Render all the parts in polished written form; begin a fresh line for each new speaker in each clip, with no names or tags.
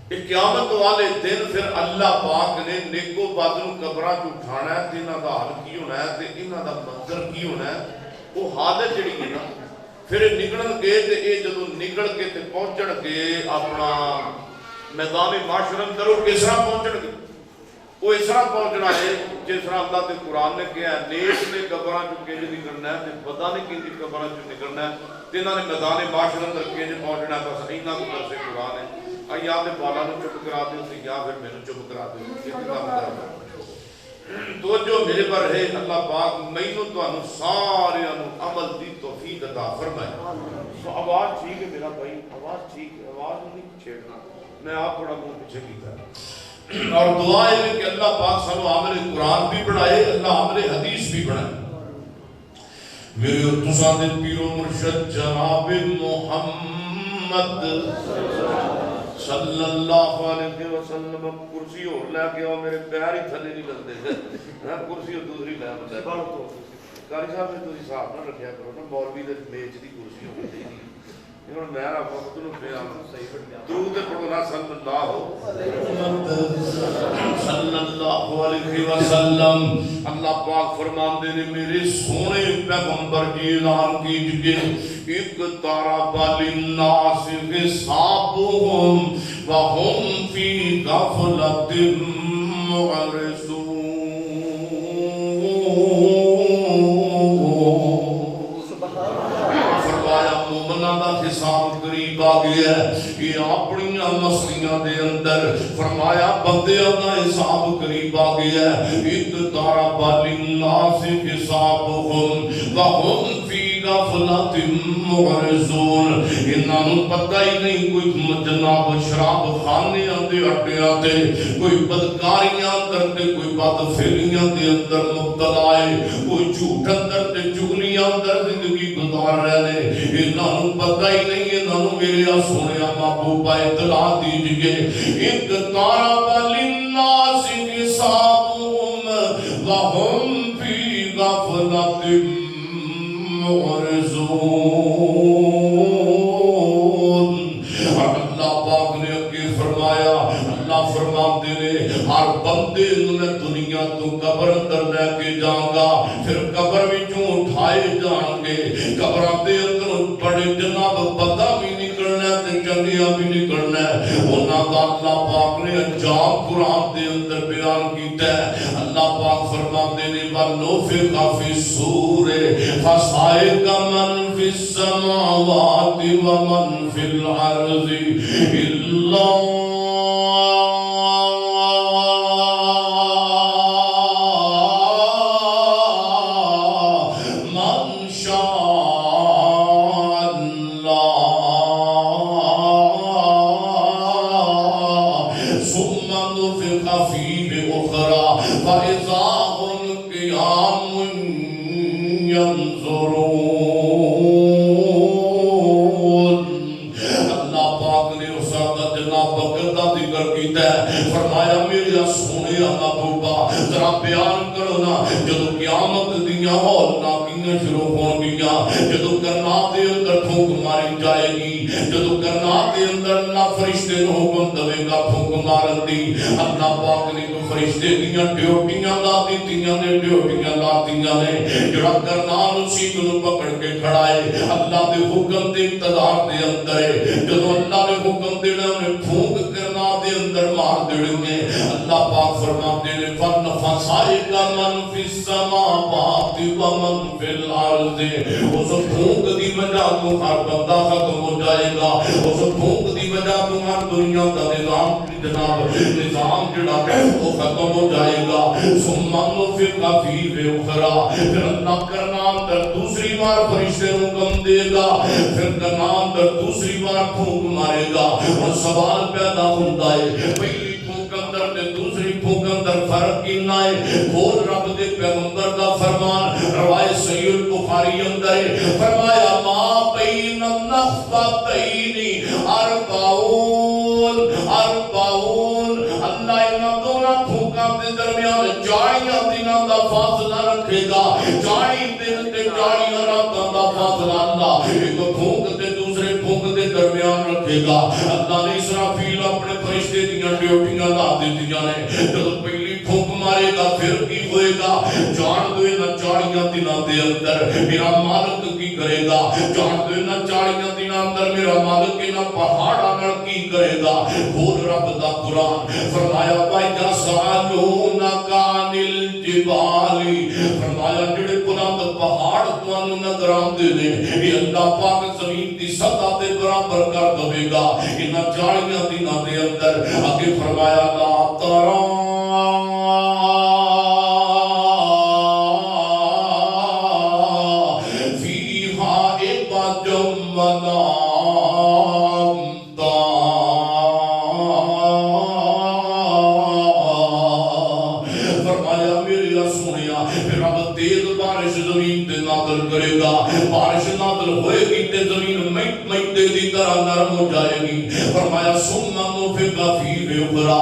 کہ قیامت والے دن پھر اللہ پاک نے نیکو بد نو قبراں چ اٹھانا ہے تے انہاں دا حال کی ہونا ہے تے انہاں دا منظر کی ہونا ہے. وہ حالت جڑی ہے نا پھر نکل گئے تے اے جدوں نکل کے تے پہنچن گے اپنا میدان معاشر اندر وہ کس طرح پہنچن گے؟ وہ اس طرح پہنچنا ہے جس طرح اللہ تے قرآن نے کہا ہے نیک نے قبراں چ کنج نکلنا ہے تے پتہ نہیں کینی قبراں چ نکلنا ہے تے انہاں نے میدان معاشر اندر کنج پہنچنا ہے. بس انہاں کو درس قرآن ہے یا تے بالا نو چپ کرا دے تے یا پھر مینوں چپ کرا دے. یہ کام کرنا توجہ میرے پر ہے. اللہ پاک مینوں تانوں سارے عمل دی توفیق عطا فرمائے. تو آواز ٹھیک ہے میرا بھائی, آواز ٹھیک ہے, آواز نہیں چھیڑنا, میں آپ تھوڑا منہ پیچھے کیتا اور دعا ہے کہ اللہ پاک سانو عامل قرآن بھی بڑھائے, اللہ عامل حدیث بھی بڑھائے. میرے تساں دے پیر و مرشد جناب محمد صلی اللہ علیہ وسلم کرسی اور لے کے آؤ, میرے پیر ہی تھلے نہیں لگتے. کرسی اور دوسری لے آؤ. قاری صاحب نے تسی صاحب نہ رکھیا کرو نا, مولوی دے میز دی کرسی ہونی چاہیے. انہوں نے میرا وقت نو پیا درود پڑھو نا صلی اللہ علیہ وسلم. اللہ پاک فرماندے نے میرے سونے پیغمبر جی اعلان کیجئے اقترب للناس حسابهم وهم في غفلة معرضون. دا حساب قریب آ گیا ہے. یہ اپنی مسلیاں دے اندر فرمایا بندیاں دا حساب قریب آ گیا ہے. اقترب للناس حسابهم وهم في غفلة معرضون. انہاں نوں پتہ ہی نہیں کوئی جناب شراب خانیاں دے اڈیاں تے کوئی بدکاریاں اندر تے کوئی بد فعلیاں دے اندر مبتلا ہے, کوئی جھوٹ اندر تے چغلیاں اندر زندگی گزار رہے نے. انہاں نوں پتہ ہی نہیں ہے. انہاں نوں میرے سونیا محبوبہ اطلاع دیجئے اقترب للناس حسابهم وهم في غفلة معرضون. اللہ پاک نے اگے فرمایا, اللہ فرماتے نے ہر بندے نے دنیا تو قبر اندر لے کے جاؤں گا, پھر قبر وچوں اٹھائے جان گے. قبر دے اندر بڑے جناب پتہ بھی نکلنا ہے, چنگیاں بھی نکلنا ہے. انہاں دا اللہ پاک نے انجام قرآن دے اندر بیان کیتا ہے. اللہ پاک فرماتے نے وَنُفِخَ فِي الصُّورِ فَصَعِقَ مَنْ فِي السَّمَاوَاتِ وَمَنْ فِي الْأَرْضِ إِلَّا فرمایا میرے سونے محبوبہ ذرا بیان کرو نا جدو قیامت دیاں ہولناکیاں شروع ہون گیاں, جدو کرنات دے اندر پھونک ماری جائے گی, جدو کرنات دے اندر اللہ فرشتے نو حکم دے گا پھونک مارن دی. اللہ پاک نے تو فرشتے دیاں ڈیوٹیاں لا دیتیاں نے, ڈیوٹیاں لا دیاں نے. جڑا کرنات اسی کو پکڑ کے کھڑائے اللہ دے حکم دے انتظار دے اندر ہے. جدو اللہ نے حکم دینا انہیں پھونک کرنات دے اندر مار دیڑیں. اللہ پاک فرماتے ہیں فَصَعِقَ مَنْ فِي السَّمَاوَاتِ وَمَنْ فِي الْأَرْضِ. اس پھونک دی وجہ تو ہر بندہ ختم ہو جائے گا. اس پھونک دی وجہ تو ہر دنیا کا نظام نظام جڑا ہے وہ ختم ہو جائے گا. ثُمَّ نُفِخَ فِيهِ أُخْرَى. پھر اللہ کرنا اندر دوسری بار فرشتے کو حکم دے گا, پھر کرنا اندر دوسری بار پھونک مارے گا. اور سوال پیدا ہوتا ہے پہلی پھونک اندر تے دوسری پھونک اندر فرق کی نہ ہے. کھول رب دے پیغمبر دا فرمان روایت صحیح البخاری اندر ہے, فرمایا ما بین النفختین اربعون. اللہ انہاں دونوں پھونکاں دے درمیان 40 دنوں دا فاصلہ رکھے گا. 40 دن تے 40 راتاں دا فاصلہ اللہ ایک پھونک تے دوسرے پھونک دے درمیان ध्यान रखेगा। अल्लाह ने इसराफील अपने फरिश्ते दियां ड्यूटियां ला दित्तियां ने। जब पहली फूंक मारेगा फिर की होएगा जान दो इन्हां 40 दिनां दे अंदर मेरा मालिक की करेगा। जान दो इन्हां 40 दिनां अंदर मेरा मालिक इन्हां पहाड़ां नाल की करेगा। बोल रब दा कुरान फरमाया वाइदा सालूना कानिल जिबाली फरमाया जेड़े बुलंद पहाड़ तुहानू नजर आउंदे ने ये अल्लाह पाक जमीन दी सतह ते बराबर कर देगा इन्हां 40 दिनां दे अंदर। आगे फरमाया ला तरा फीहा इबादुम मनामता फरमाया मेरे सुनिया फिर अब तेज बारिश जमीन ते नाज़िल करेगा। बारिश नाज़िल होएगी ते जमीन मैदे दी तरह नरम हो जाएगी। फरमाया सुम्मा नुफिका फीहि उखरा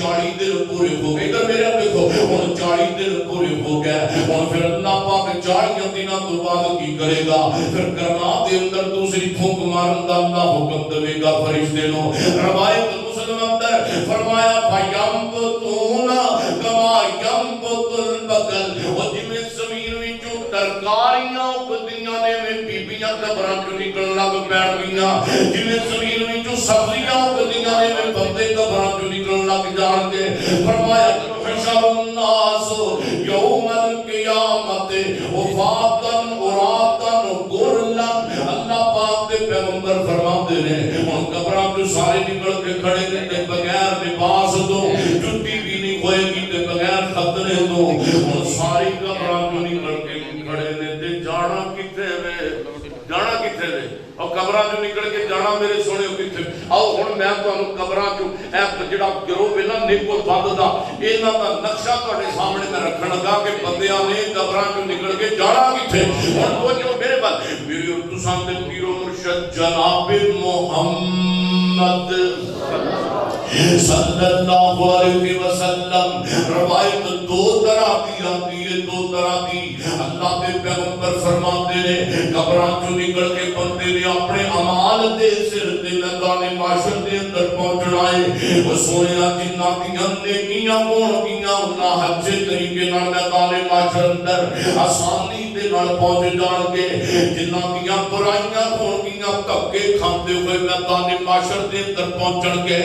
40 दिन पूरे हो गए। इधर मेरे देखो 40 दिन पूरे हो गए और फिर अल्लाह पाक 40 दिनों तो बाद की करेगा फिर करनात के अंदर दूसरी फूंक मारन दा अल्लाह हुक्म देगा फरिश्ते नो। रवायत मुस्लिम अंदर फरमाया फयंबतूना कमा यंबतुल बकल और जिमें जमीन विचों तरकारियां उगदियां ने में बीबियां कबरां चों निकलण लग पैणगियां। जिमें जमीन विचों सब्जियां उगदियां ने में बंदे कबरां चों निकलण लग जाणगे। फरमाया हशरुन्नास यौमल क़ियामत वफातन उरातन गुरलन। अल्लाह पाक दे पैगंबर फरमाते ने हुण कबरां चों सारे निकल के खड़े ने ते बगैर लिबास तो जुत्ती भी नहीं होएगी ते बगैर खतरे तो हुण सारी कबरां चों निकल के खड़े ने ते जाना किथे वे जाना किथे वे और कबरां चों निकल के जाना मेरे सोने किथे। आओ हुण मैं तुहानू कबरां चों ए जिहड़ा गिरोह है ना नेको बद दा इन्हां दा नक्शा तुहाडे सामने मैं रखण लगा कि बंदियां ने कबरां चों निकल के जाना किथे। हुण वो जो मेरे बाल मेरे तुसां दे पीरो मुर्शिद जनाब मोहम्मद सल्लल्लाहु अलैहि वसल्लम रवायत दो तरह की आती है दो तरह की। अल्लाह के पैगंबर फरमाते ने कब्रां चों निकल के बंदे ने अपने अमाल दे सिर ते मैदान माशर दे अंदर पहुंचना है। वो सोनिया जिन्ना दियां नेकियां होणगियां उन्हां अच्छे तरीके नाल मैदान माशर अंदर आसानी दे नाल पहुंच जाणगे। जिन्ना दियां बुराइयां होणगियां धक्के खांदे हुए मैदान माशर दे अंदर पहुंचणगे।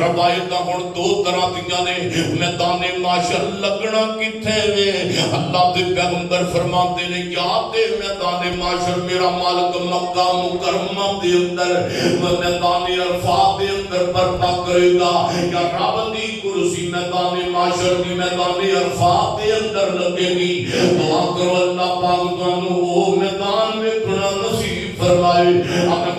रवायत हुण दो तरह दियां ने मैदान माशर लगना किथे वे। अल्लाह दे पैगंबर फरमाते ने या ते मैदान माशर मेरा मालिक मक्का मुकर्रमा दे अंदर मैदान अरफात दे अंदर बर्पा करेगा या रब दी कुर्सी मैदान माशर दी मैदान अरफात दे अंदर लगेगी। दुआ करो अल्लाह पाक तुहानू ओ मैदान वेखना नसीब फरमाए। आखिर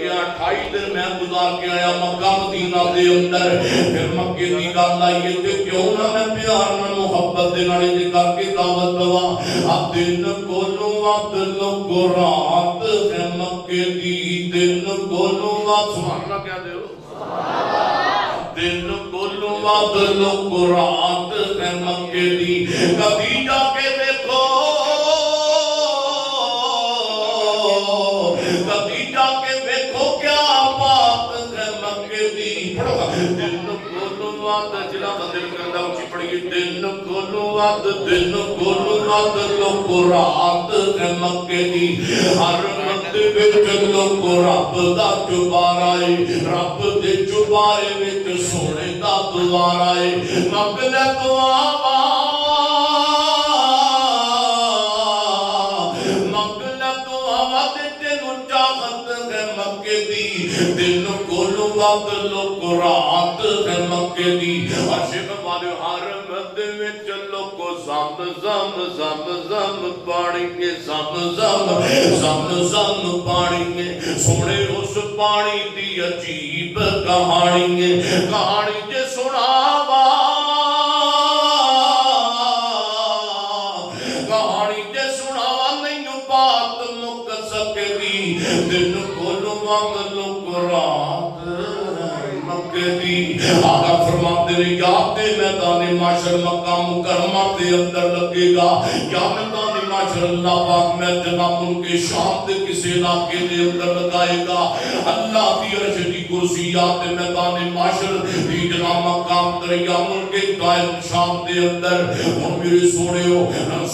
28 दिन मैं गुजार के आया मक्का मदीना दे अंदर। फिर मक्के दी गल आई ते क्यों ना मैं प्यार नाल मोहब्बत दे नाल इह करके दावत दवा। आ दिन कोलों वक्त लोगो रात है मक्के दी दिन कोलों वक्त सुभान अल्लाह क्या दे दिन कोलों वक्त लोगो रात है मक्के दी। कभी जाके देखो कभी जाके देखो क्या बात है मक्के दी। दिन कोलों वक्त जिला दिल करदा उची पढ़िए दिन कोलों वक्त लोगो रात है मक्के दी। हर मत विच लोगो रब दा चुबारा है रब दे चुबारे विच सोने दा दुआरा है। मंगले दुआवा मंगले दुआवा ते तेनू चाहत है मक्के दी। दिन कोलों वक्त लोगो रात है मक्के दी। आशिक वाले हर मत विच लोगो zam पानी zam पानी सोने उस पानी दी अजीब कहानी कहानी जे सुनावा कहानी जे सुनावा नहीं बात मुक सकदी। दिन कोलों वक्त लोगो रात मक्के दी। आका फरमाते ने या ते मैदान माशर मक्का मुकर्रमा दे अंदर लगेगा या मैदान माशर अल्लाह पाक मैं जनाब मुल्क शाम दे किसी इलाके दे अंदर लगाएगा अल्लाह दी अर्श दी कुर्सियात मैदान माशर दी जनाब मकाम दरिया मुल्क कायम शाम दे अंदर हुन मेरे सोहणियो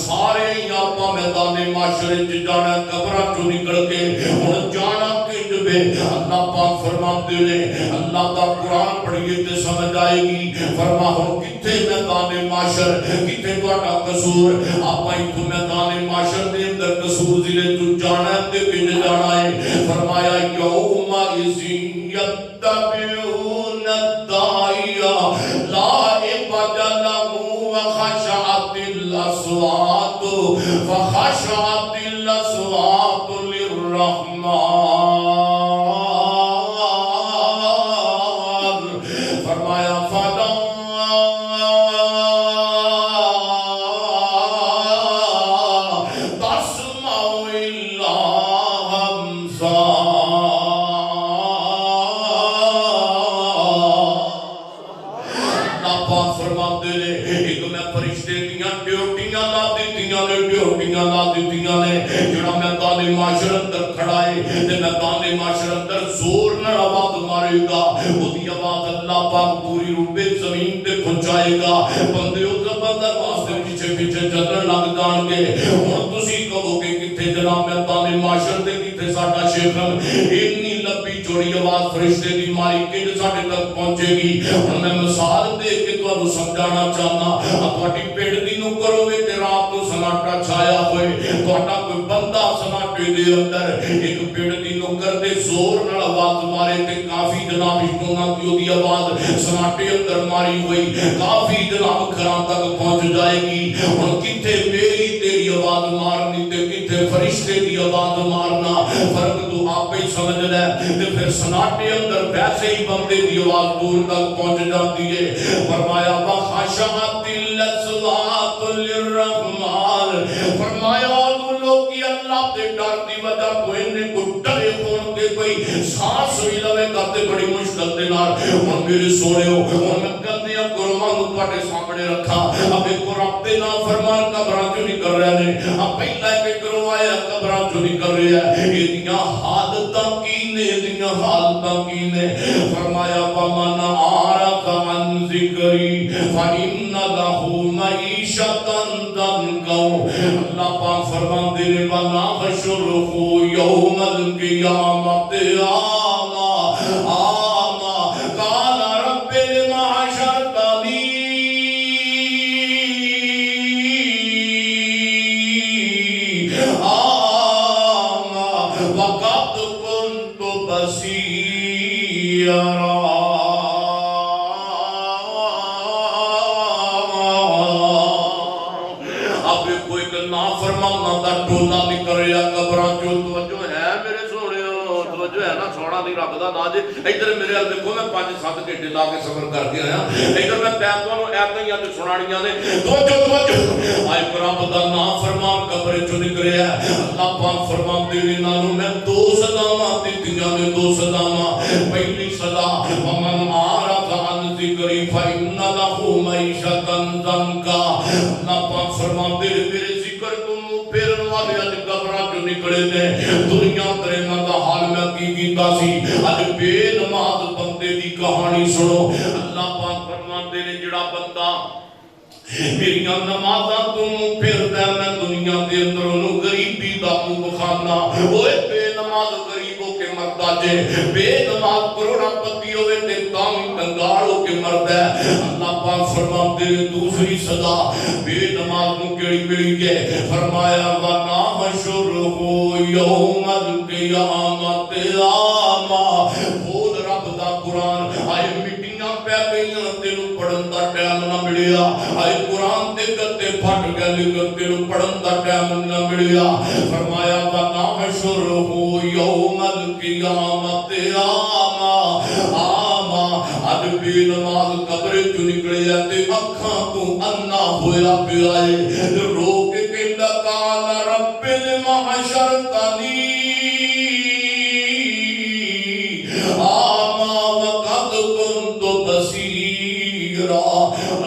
सारे आपा मैदान माशर च जाना कब्रां चों निकल के हुन जाना किंज वे अल्लाह पाक फरमाते ने अल्लाह दा कुरान पढ़िए ते समझ आएगी फरमा हुन किथे मैदान माशर किथे तुहाडा कसूर आपा इथों मैदान माशर दे अंदर कसूर जिले तू जाना ते किंज जाना है फरमाया यौमा इज़िन यत्तबिऊन दाइया ला इबदलहु व खशअतिल अस्वात फखशअतिल अस्वात लिर्रहमान फरमाया फला तस्माउ इल्ला हमसा फरमाते ने एक मैं फरिश्ते दियां ड्यूटियां ला दित्तियां ने जेड़ा मैदान माशर अंदर खड़ा है ते मैदान माशर अंदर जोर नाल आवाज मारेगा ओदी आवाज अल्लाह पाक पूरी रूपे जमीन पे पहुंचाएगा बंदे उस बंदर वास्ते पीछे पीछे चलण लग जाणगे हुन तुसी कहोगे किथे जनाब मैदान माशर ते किथे साडा शेख इन्नी लंबी चौड़ी आवाज फरिश्ते दी मारी कि साडे तक पहुंचेगी हुन मैं मिसाल दे के तुहानू समझाना चाहना तुहाडी पिंड दी नुक्कर होवे ते रात नूं सन्नाटा छाया होए तुहाडा कोई बंदा सन्नाटे दे अंदर एक पिंड दी नुक्कर ते जोर नाल आवाज मारे ते काफी जनाब इशकोना दी ओदी आवाज सन्नाटे अंदर मारी हुई काफी जनाब घरां तक पहुंच जाएगी हुन किथे मेरी तेरी आवाज मारनी ते किथे फरिश्ते दी आवाज मारना फर्क तू आपे ही समझ ले ते फिर सन्नाटे अंदर वैसे ही बंदे दी आवाज दूर तक पहुंच जाती है फरमाया बखशअतिल अस्वात लिर्रहमान फरमाया लोग की अल्लाह के डर दी वजह तो इन्ने को डरे होण के कोई सांस भी लवेगा ते बड़ी मुश्किल दे नाल हुन मेरे सोहणियो हुन मैं गंदियां गुरमां नूं तुहाडे सामने रखा अब एक रब दे नाम फरमान कब्रां चों निकल रहे ने अब पहला एक करवाया कब्रां चों निकल रहा है एदियां हालतां की ने एदियां हालतां की ने फरमाया वमन आरफ अन ज़िक्री फइन्न लहू मईशतन दनका अल्लाह पाक फरमाते ने वना हशरुहु यौमल क़ियामत आमा आमा काल रब्बि लिमा हशरतनी आमा वक़द कुन्तु बसीरा नाफरमाना दा टोला निकल रहा कब्रां चों तवज्जो है मेरे सोहणियो तवज्जो है ना सोना नहीं रखदा ना जे इधर मेरे हाल देखो मैं 5-7 घंटे ला के सफर करके आया इधर मैं तैन तुहानू ऐतां ही अज सुनाणियां ने तवज्जो आए रब दा नाफरमान कब्र चों निकलिया अल्लाह पाक फरमाते ने इन्हां मैं दो सज़ावां दित्तियां ने दो सज़ावां पहली सज़ा वमन आरफ अन ज़िक्री फइन्न लहू मईशतन दनका अल्लाह पाक फरमाते ने मेरे जिक्र को फेरन वाले अज कब्रां चों निकले ने दुनिया अंदर इन्हां दा हाल मैं की कीता सी अज बेनमाज बंदे दी कहानी सुनो अल्लाह पाक फरमाते ने जेड़ा बंदा मेरिया नमाज़ां तो फिरदा मैं दुनिया दे अंदर ओनू गरीबी दा मुंह बखाना ओए बेनमाज गरीब हो के मरदा जे बेनमाज करोड़पति होवे ते तां कंगाल हो के मरदा अल्लाह पाक फरमाते ने दूसरी सजा बेनमाज नू केड़ी मिली है फरमाया वना हशरुहु यौमल क़ियामत आमा बोल रब दा कुरान आए मिट्टियां पै गईयां तेनू पढ़न दा टाइम ना मिलिया आए कुरान दे गद्दे फट गए लेकिन तेनू पढ़न दा टाइम ना मिलिया फरमाया वना हशरुहु यौमल क़ियामत आमा आमा अज बेनमाज कब्र चों निकलिया ते अखां तों अन्ना होया पिया है रो के कहंदा काल रब्बि लिमा हशरतनी आमा वक़द कुन्तु बसीरा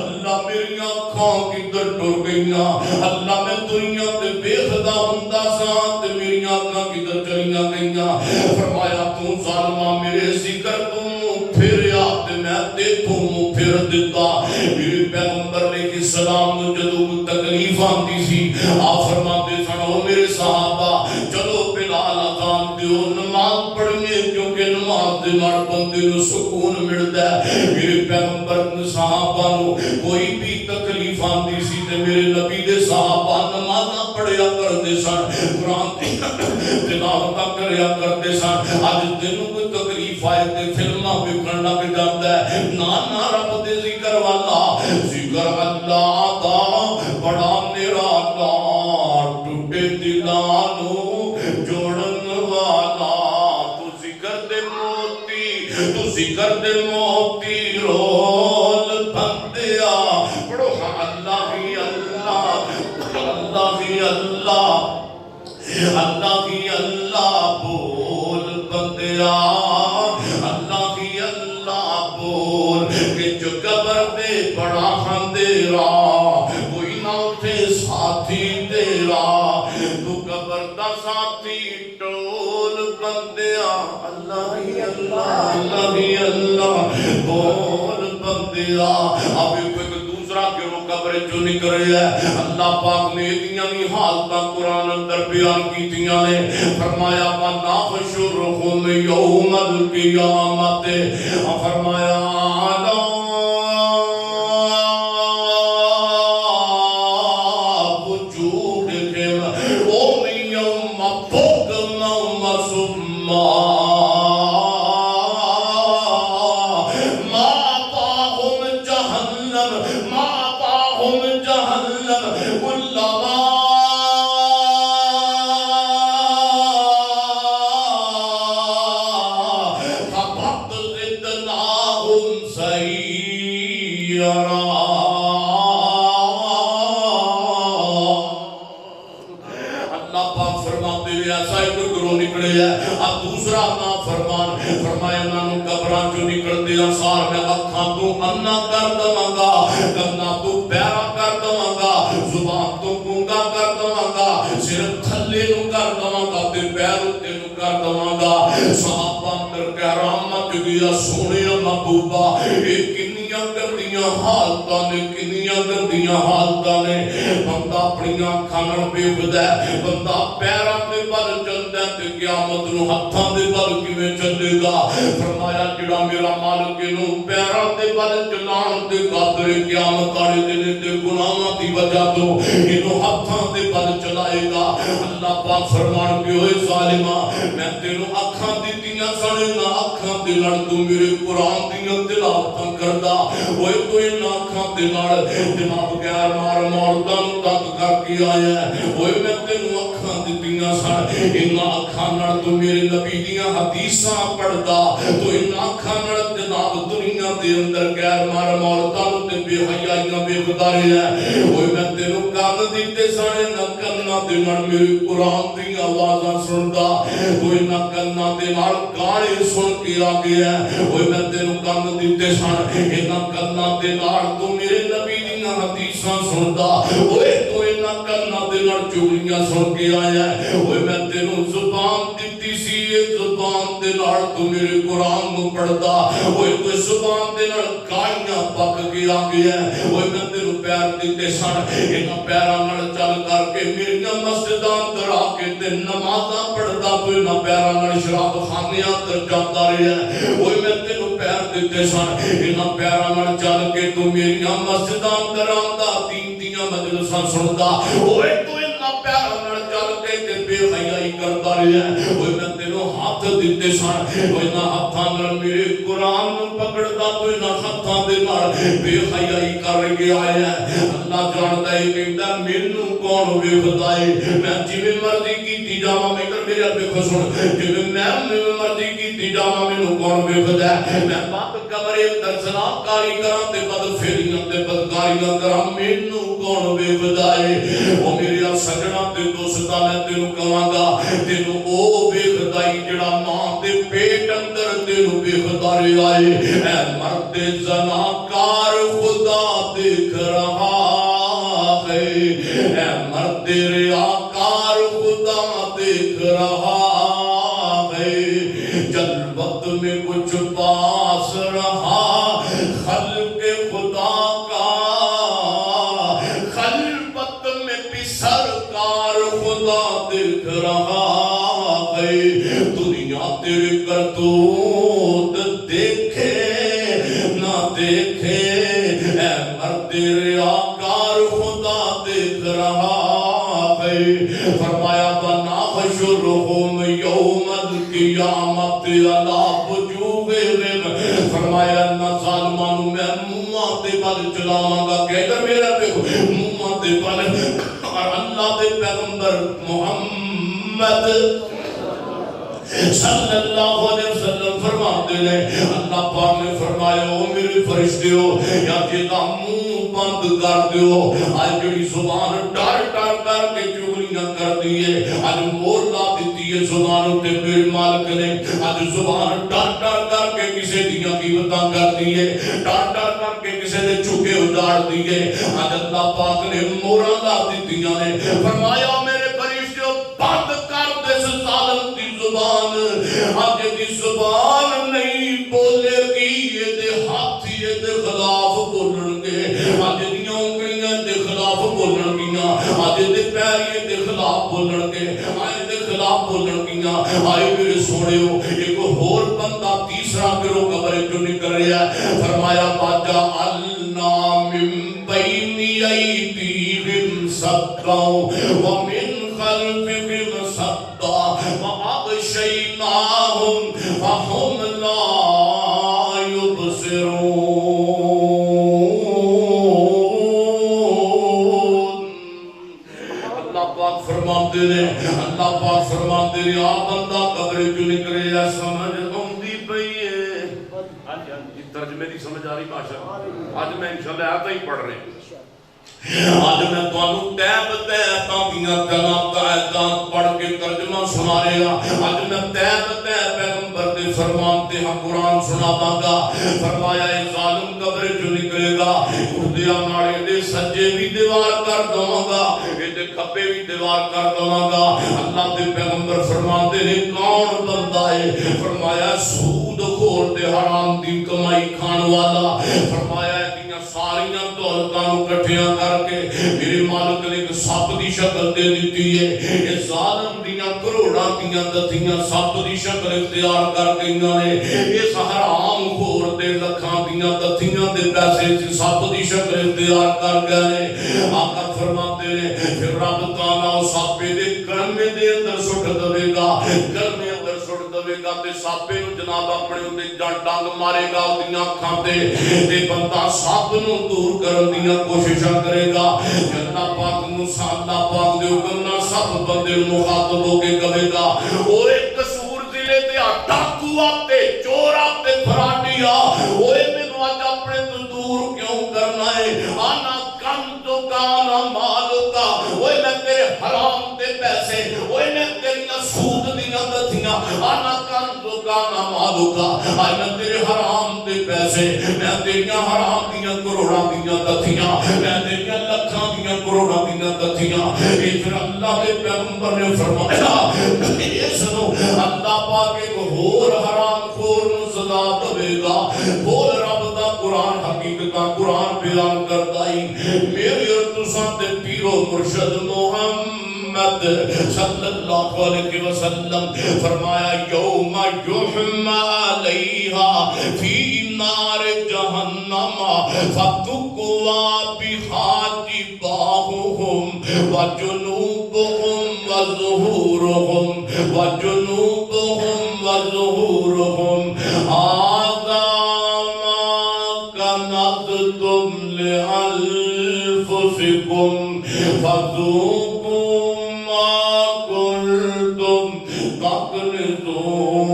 अल्लाह मेरी आँखां किधर टुर गईयां अल्लाह मैं दुनिया ते बेखबर अलैहिस्सलाम को जदों तकलीफ आती सी आप फरमाते सन ओ मेरे सहाबा चलो बिलाल अज़ान दियो नमाज पढ़ने क्योंकि नमाज दे नाल बंदे नूं सुकून मिलदा है मेरे पैगंबर ने सहाबा नूं कोई भी तकलीफ आती सी ते मेरे नबी दे सहाबा नमाज़ां पढ़िया करदे सन कुरान तिलावत करया करदे सन अज तैनूं कोई तकलीफ आए ते फिल्मां वेखण लग जांदा है ना ना रब दे जिक्र वाला जिक्र अल्लाह दा बड़ा निराला टूटे दिलां नूं जोड़न वाला तू जिक्र दे मोती रोल बंदिया पढ़ो अल्लाह ही अल्लाह अल्लाह ही अल्लाह अल्लाह ही अल्लाह बोल बंदिया अल्लाह ही अल्लाह बोल के जो कब्र दे बड़ा अंधेरा कोई ना उठे साथी तेरा तू कब्र दा साथी टोल बंदिया अल्लाह ही अल्लाह बोल बंदिया अब एक दूसरा क्यों कब्र चो निकल रहा है अल्लाह पाक ने इतनी भी हालत कुरान अंदर बयान कीतियां ने फरमाया वन्ना फशुरहुम यौमल क़ियामत फरमाया बंदा पैरों के बल चलता है क़यामत नूं हत्थां दे बल किवें चलेगा फरमाया जिहड़ा मेरा मालिक इहनूं पैरों के बल चलाण दे कादर क़यामत वाले दिन ते गुनाहां दी वजह तो इहनूं हत्थां दे बल चलाएगा अल्लाह पाक फरमाणगे ओए ज़ालिमा मैं तैनूं अखां दित्तियां सन ना अखां दे नाल तू मेरे कुरान दी तिलावतां करदा ओए तू इन्हां अखां दे नाल जनाब गैर मार मौलदां नूं तंग करके आया ओए मैं तैनूं अखां दित्तियां सन इन्हां अखां नाल तू मेरे नबी दीयां हदीसां पढ़दा तू इन्हां अखां नाल जनाब दुनिया दे अंदर गैर मार मौलदां नूं ते बेहयाइयां वेखदा रहा ओए मैं तैनूं कंन दित्ते सन इन्हां कन्नां दे नाल मेरे कुरान दी आवाज़ां सुनदा तू इन्हां कन्नां दे नाल गाने सुन के आ गया ओए मैं तैनूं कंन दित्ते सन इन्हां कन्नां दे नाल तू मेरे नबी दीयां हदीसां सुनदा ओए तू इन्हां कन्नां दे नाल चुगलियां सुन के आया ओए मैं तैनूं ज़ुबान दित्ती सी ज़ुबान दे नाल तू मेरे कुरान नूं पढ़दा ओए तू ज़ुबान दे नाल गालियां पक के आ गया ओए मैं तैनूं पैर दित्ते सन इन्हां पैरां नाल चल करके मेरियां मस्जिदां अंदर आके ते नमाज़ां पढ़दा तू इन्हां पैरां नाल शराब खानियां अंदर जांदा रहा ओए मैं तैनूं पैर दित्ते सन इन्हां पैरां नाल चल के तू मेरियां मस्जिदां अंदर आंदा दीन दीयां मजलिसां सुनदा ओए तू इन्हां पैरां नाल चल के ते बेहयाई करदा रहा ओए मैं तैनूं हाथ दित्ते सन ओए इन्हां हत्थां नाल मेरे कुरान नूं पकड़दा तू इन्हां हत्थां दे नाल बेहयाई कर गया है अल्लाह जानदा है कहंदा मैनूं कौन वेखदा है मैं जिवें मर्जी कीती जावां इधर मेरे देखो सुन जिवें मैं मर्जी कीती जावां मैनूं कौन वेखदा है मैं बद कमरे अंदर सलाहकारी करां ते बद फेरियां ते बदकारियां करां मैनूं कौन वेखदा है ओ मेरे सजना ते दोस्तां मैं तैनूं कहांगा तैनूं ओ वेखदा है जिहड़ा मां दे पेट अंदर तैनूं वेखदा रहा है ऐ मर्द ज़नाकार खुदा देख रहा है ऐ मर्द रियाकार खुदा देख रहा है जल्वत में कुछ पास रहा खल्क़ खुदा का
خدا دیکھ رہا ہے، دنیا تیرے کرتوت دیکھے نہ دیکھے، اے مرد ریاکار خدا دیکھ رہا ہے۔ فرمایا وَنَحْشُرُهُمْ يَوْمَ الْقِيَامَةِ عَلَىٰ وُجُوهِهِمْ، فرمایا نہ ظالمان میں منہ دے بل چلاواں گا کہ ادھر میرا دیکھو منہ دے بل، اور اللہ دے پیغمبر محمد صلی اللہ علیہ وسلم فرماتے ہیں، اللہ پاک نے فرمایا او میرے فرشتیو یا جیدہ منہ بند کر دیو، آج جڑی زبان ڈر ڈر کر کے چگلیاں کر دیئے، آج مولا دیتی ہے زبان تے میرے مالک نے، آج زبان ڈر ڈر کر کے کسے دیاں قیمتاں کر دیئے، ڈر ڈر کر کے کسے نے چکے اجاڑ دیئے، آج اللہ پاک نے مورا لا دیتیاں نے فرمایا میرے فرشتیو بند کر دے ظالم دی زبان، آج دی زبان نہیں بولے گی، یہ دے ہاتھ یہ دے خلاف بولن گے، آج دیاں انگلیاں دے خلاف بولن گیاں، آج دے پیر یہ دے خلاف بولن گے، آج دے خلاف بولن گیاں۔ آئے میرے سوڑیو ایک اور بندہ تیسرا گروہ قبر جو نکل رہا ہے، فرمایا وَجَعَلْنَا مِن بَيْنِ أَيْدِيهِمْ سَدًّا وَمِنْ خَلْفِهِمْ سَدًّا وَأَغْشَيْنَاهُمْ فَهُمْ لَا يُبْصِرُونَ۔ اللہ پاک فرماتے ہیں، اللہ پاک فرماتے ہیں آپ بندہ قبر جو نکلے یا سمجھ ہوندی پئی ہے۔ ترجمے دی سمجھ آ رہی باشا؟ آج میں انشاءاللہ آتا ہی پڑھ رہے ہیں۔ آج میں توانو تیب تیباں دیاں کلام پڑھ کے ترجمہ سنا رہے ہیں۔ آج میں تیب پیغمبر دے فرمان تے ہم قرآن سنا باگا۔ فرمایا ایک ظالم قبر جو نکلے گا، اردیا ناڑے دے سجے بھی دیوار کر دوں گا، یہ دے کھپے بھی دیوار کر دوں گا۔ اللہ دے پیغمبر فرماتے ہیں کون بندہ ہے؟ فرمایا سود خور دے حرام دی کمائی کھان والا۔ فرمایا ساریاں دولتاں کٹھیاں کر کے میرے مالک نے ایک سپ دی شکل دے دیتی ہے، یہ ظالم دیاں کروڑاں دیاں دتیاں سپ دی شکل اختیار کر کے انہوں نے اس حرام خور دے لکھاں دیاں دتیاں دے پیسے سپ دی شکل اختیار کر گئے۔ آقا فرماتے ہیں پھر رب تعالیٰ اس سپے دے گلمے دے اندر سٹ دوے گا، گلمے اندر سٹ دوے گا تے سپے نو جناب اپنے اندر ڈنگ مارے گا، دیاں کھاتے تے بندہ سپ نو دور کرن دیاں کوششاں کرے گا۔ اللہ پاک نو اللہ پاک دے حکم نال سب بندے مخاطب ہو کے کہے گا اوے قصور ضلع تے ڈاکو آتے چور آتے فراڈی آ، اوے مینوں اج اپنے تو دور کیوں کرنا ہے؟ آنا کم تو کانا مال کا، اوے میں تیرے حرام دے پیسے، اوے میں تیریاں سود دیاں دتیاں، آنا کم تو کانا مال کا، آج میں تیرے حرام دے پیسے، میں تیریاں حرام دیاں کروڑاں دیاں دتیاں، میں تیریاں لکھاں دیاں کروڑاں دیاں دتیاں۔ پھر اللہ کے پیغمبر نے فرمایا اس نو اللہ پاک ایک اور حرام خور نو سزا دے گا۔ بول رب دا قرآن حقیقت قرآن بیان کرتا ہی میرے اور تساں تے پیرو مرشد محمد صلی اللہ علیہ وسلم فرمایا یوم یحمى علیہا فی نار جہنم فتقوى بہا جباہہم وجنوبہم وظہورہم وجنوبہم وظہورہم هذا ما كنزتم لأنفسكم فذوقوا ما كنتم تكنزون۔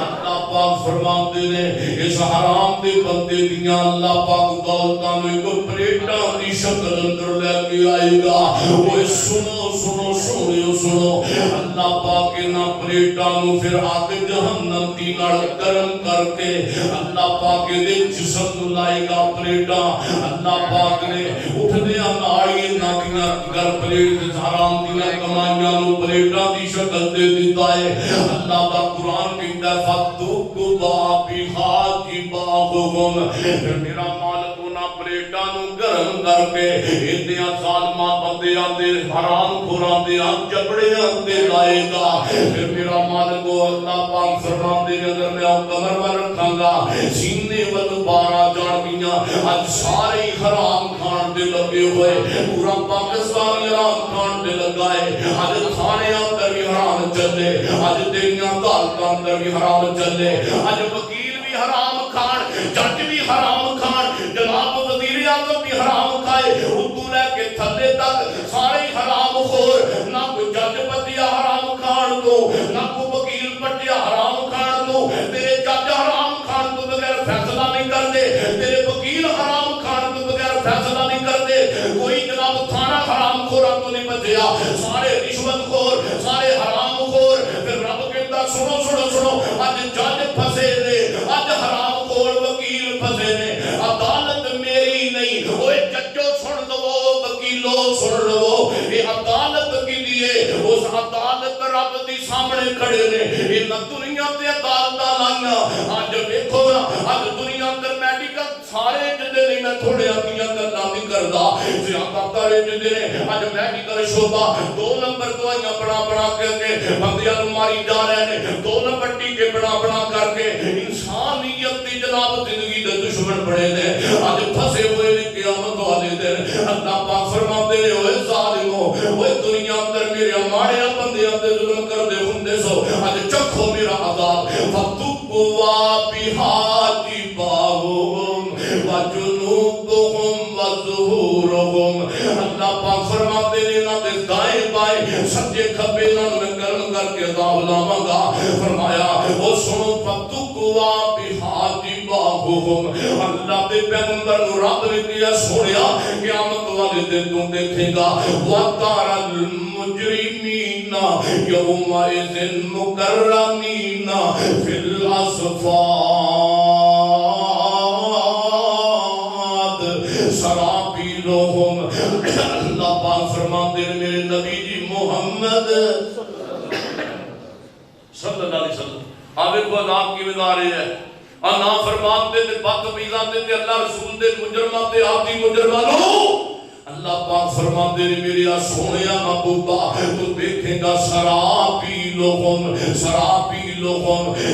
اللہ پاک فرماتے ہیں اس حرام دے بندے دیاں اللہ پاک دولتاں میں کوئی پلیٹاں دی شکل اندر لے کے آئے گا۔ وہ سنو سنو سنو سنو اللہ پاک نہ پلیٹاں نو پھر آگ جہنم دی نال گرم کر کے اللہ پاک دے جسم نو لائے گا پلیٹاں۔ اللہ پاک نے اٹھ دیا ناڑی نہ دیاں گر پلیٹ حرام دیاں کمائیاں نو پلیٹاں دی شکل دے دیتا ہے۔ اللہ دا قرآن کہتا ہے فَتُقْبَا بِهَا جِبَاهُهُمْ، پھر میرا مالک نہ پلیٹਾਂ ਨੂੰ ਗਰਮ ਕਰਕੇ ਇੰਦਿਆਂ ਜ਼ਾਲਮਾਂ ਬੰਦਿਆਂ ਦੇ ਹਰਾਮ ਖੋਰਾਂ ਦੇ ਜਬੜਿਆਂ ਤੇ ਲਾਏਗਾ। ਫਿਰ ਮੇਰਾ ਮਾਲਕ ਅੱਲਾਹ ਪਾਕ ਫਰਮਾਉਂਦੇ ਨੇ ਅਗਰ ਮੈਂ ਕਮਰ ਵੱਲ ਰੱਖਾਂਗਾ ਸੀਨੇ ਵੱਲ ਬਾਰਾਂ ਜਾਣਗੀਆਂ। ਅੱਜ ਸਾਰੇ ਹੀ ਹਰਾਮ ਖਾਣ ਦੇ ਲੱਗੇ ਹੋਏ, ਪੂਰਾ ਪਾਕਿਸਤਾਨ ਹਰਾਮ ਖਾਣ ਦੇ ਲੱਗਾ ਹੈ। ਅੱਜ ਥਾਣਿਆਂ ਅੰਦਰ ਵੀ ਹਰਾਮ ਚੱਲੇ, ਅੱਜ ਤੇਰੀਆਂ ਅਦਾਲਤਾਂ ਅੰਦਰ ਵੀ ਹਰਾਮ ਚੱਲੇ। ਅੱਜ ਵਕੀਲ ਵੀ ਹਰਾਮ ਖਾਣ, ਜੱਜ ਵੀ ਹਰਾਮ ਖਾਣ, ਜਨਾਬ ਵਜ਼ੀਰ ਆਜ਼ਮ ਵੀ ਹਰਾਮ ਖਾਏ, ਉਤੋਂ ਲੈ ਕੇ ਥੱਲੇ ਤੱਕ ਸਾਰੇ ਹੀ ਹਰਾਮ ਖੋਰ। ਨਾ ਕੋਈ ਜੱਜ ਪੱਟਿਆ ਹਰਾਮ ਖਾਣ ਤੋਂ, ਨਾ ਕੋਈ ਵਕੀਲ ਪੱਟਿਆ ਹਰਾਮ ਖਾਣ ਤੋਂ। ਤੇਰੇ ਜੱਜ ਹਰਾਮ ਖਾਣ ਤੋਂ ਬਗੈਰ ਫੈਸਲਾ ਨਹੀਂ ਕਰਦੇ, ਤੇਰੇ ਵਕੀਲ ਹਰਾਮ ਖਾਣ ਤੋਂ ਬਗੈਰ ਫੈਸਲਾ ਨਹੀਂ ਕਰਦੇ। ਕੋਈ ਜਨਾਬ ਥਾਣਾ ਹਰਾਮ ਖੋਰਾਂ ਤੋਂ ਨਹੀਂ ਬਚਿਆ, ਸਾਰੇ ਰਿਸ਼ਵਤ ਖੋਰ, ਸਾਰੇ ਹਰਾਮ ਖੋਰ। ਫਿਰ ਰੱਬ ਕਹਿੰਦਾ ਸੁਣੋ ਸੁਣੋ ਸੁਣੋ, ਅੱਜ ਜੱਜ ਫਸੇ ਨੇ, ਅੱਜ ਹਰਾਮ ਖੋਰ ਵਕੀਲ ਫਸੇ ਨੇ। ਅਦਾਲਤ ਮੇਰੀ ਨਹੀਂ, ਓਏ ਜੱਜੋ ਸੁਣ ਲਵੋ, ਵਕੀਲੋ ਸੁਣ ਲਵੋ, ਇਹ ਅਦਾਲਤ ਕਿਹਦੀ ਏ? ਉਸ ਅਦਾਲਤ ਰੱਬ ਦੀ ਸਾਹਮਣੇ ਖੜੇ ਨੇ। ਇਹਨਾਂ ਦੁਨੀਆ ਤੇ ਅਦਾਲਤਾਂ ਲਾਈਆਂ। ਅੱਜ ਵੇਖੋ ਨਾ, ਅੱਜ ਦੁਨੀਆ ਅੰਦਰ ਮੈਡੀਕਲ ਸਾਰੇ ਜਿੰਦੇ ਨਹੀਂ, ਮੈਂ ਥੋੜਿਆਂ ਦੀਆਂ ਗੱਲਾਂ ਨਹੀਂ ਕਰਦਾ, ਜ਼ਿਆਦਾਤਰ ਜਿੰਦੇ ਨੇ ਅੱਜ ਮੈਡੀਕਲ ਸ਼ੋਭਾ 2 ਨੰਬਰ ਦਵਾਈਆਂ ਬਣਾ ਕੇ ਬੰਦਿਆਂ ਨੂੰ ਮਾਰੀ ਜਾ ਰਹੇ ਨੇ, 2 ਨੰਬਰ ਟੀਕੇ ਬਣਾ ਕਰਕੇ ਇਨਸਾਨੀਅਤ ਦੀ ਜਨਾਬ ਜ਼ਿੰਦਗੀ ਦੇ ਦੁਸ਼ਮਣ ਬਣੇ ਨੇ। ਅੱਜ ਫਸੇ ਹੋਏ ਨੇ ਕਿਆਮਤ ਵਾਲੇ ਦਿਨ। ਅੱਲਾਹ ਪਾਕ ਫਰਮਾਉਂਦੇ ਨੇ ਓਏ ਜ਼ਾਲਿਮੋ, ਓਏ ਦੁਨੀਆ ਅੰਦਰ ਮੇਰੇ ਮਾੜਿਆਂ ਬੰਦਿਆਂ ਤੇ ਜ਼ੁਲਮ ਕਰਦੇ ਹੁੰਦੇ ਸੋ, ਅੱਜ ਚੱਖੋ ਮੇਰਾ ਅਜ਼ਾਬ। ਫਤੁਕਵਾ ਬਿਹਾਜੀ ਬਾਹੁਮ ਵਜਨੂਬਹੁਮ ਵਜ਼ਹੂਰਹੁਮ। ਅੱਲਾਹ ਪਾਕ ਫਰਮਾਉਂਦੇ ਨੇ ਇਹਨਾਂ ਦੇ ਦਾएं बाएं सज्जे खब्बे ਇਹਨਾਂ ਨੂੰ ਮੈਂ ਗਰਮ ਕਰਕੇ ਅਜ਼ਾਬ ਲਾਵਾਂਗਾ। ਫਰਮਾਇਆ ਉਹ ਸੁਣੋ ਫਤੁਕਵਾ ਬਿਹਾਜੀ ਬਾਹੁਮ। ਅੱਲਾਹ ਦੇ ਪੈਗੰਬਰ ਨੂੰ ਰੱਬ ਨੇ ਕਿਹਾ ਸੋਹਣਿਆ ਕਿਆਮਤ ਵਾਲੇ ਦਿਨ ਤੂੰ ਦੇਖੇਗਾ ਵਤਾਰਲ ਮੁਜਰਿਮੀਨਾ ਯੌਮਇਜ਼ਿਨ ਮੁਕਰਮੀਨਾ ਫਿਲ ਅਸਫਾਦ सराबीलुहुम। अल्लाह पाक फरमाते हैं मेरे नबी जी मोहम्मद सल्लल्लाहु अलैहि वसल्लम आवे को नाम की बता रहे हैं और ना फरमाते थे बदतमीज़ां ते अल्लाह रसूल दे मुजरमां ते आदि मुजरमां अल्लाह पाक फरमाते हैं मेरे सोहणिया महबूबा तू देखेगा सराबीलुहुम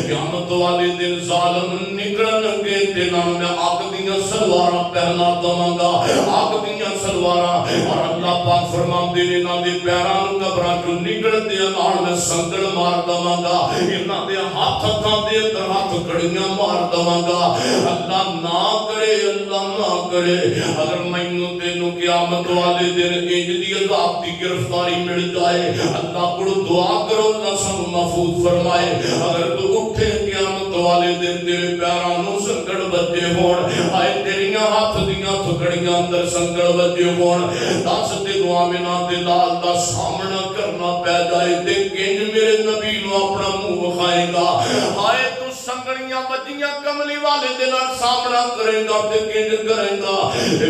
क़यामत वाले दिन ज़ालिम निकलणगे ते नाल मैं अग दीयां सलवारां पहना दवांगा, अग दीयां सलवारां। और अल्लाह पाक फरमाते ने इन्हां दे पैरां नूं कबरां चों निकलदे नाल मैं संगल मार दवांगा, इन्हां दे हत्थां दे अंदर हत्थ कड़ियां मार दवांगा। अल्लाह ना करे, अल्लाह ना करे अगर मैनूं तैनूं क़यामत वाले दिन इंज दी अज़ाब दी गिरफ्तारी मिल जाए, अल्लाह को दुआ करो अल्लाह सानूं महफूज फरमाए। अगर तू उठे क़यामत वाले दिन तेरे पैरां नूं संगल वजे होण, आए तेरियां हत्थ दीयां थकड़ियां अंदर संगल वजे होण, दस तेनूं आमिना दे लाल दा सामना करना पै जाए ते किंज मेरे नबी नूं अपना मुंह विखाएगा। हाय तू संगड़ियां वजियां कमली वाले दे नाल सामना करेगा ते किंज करेगा।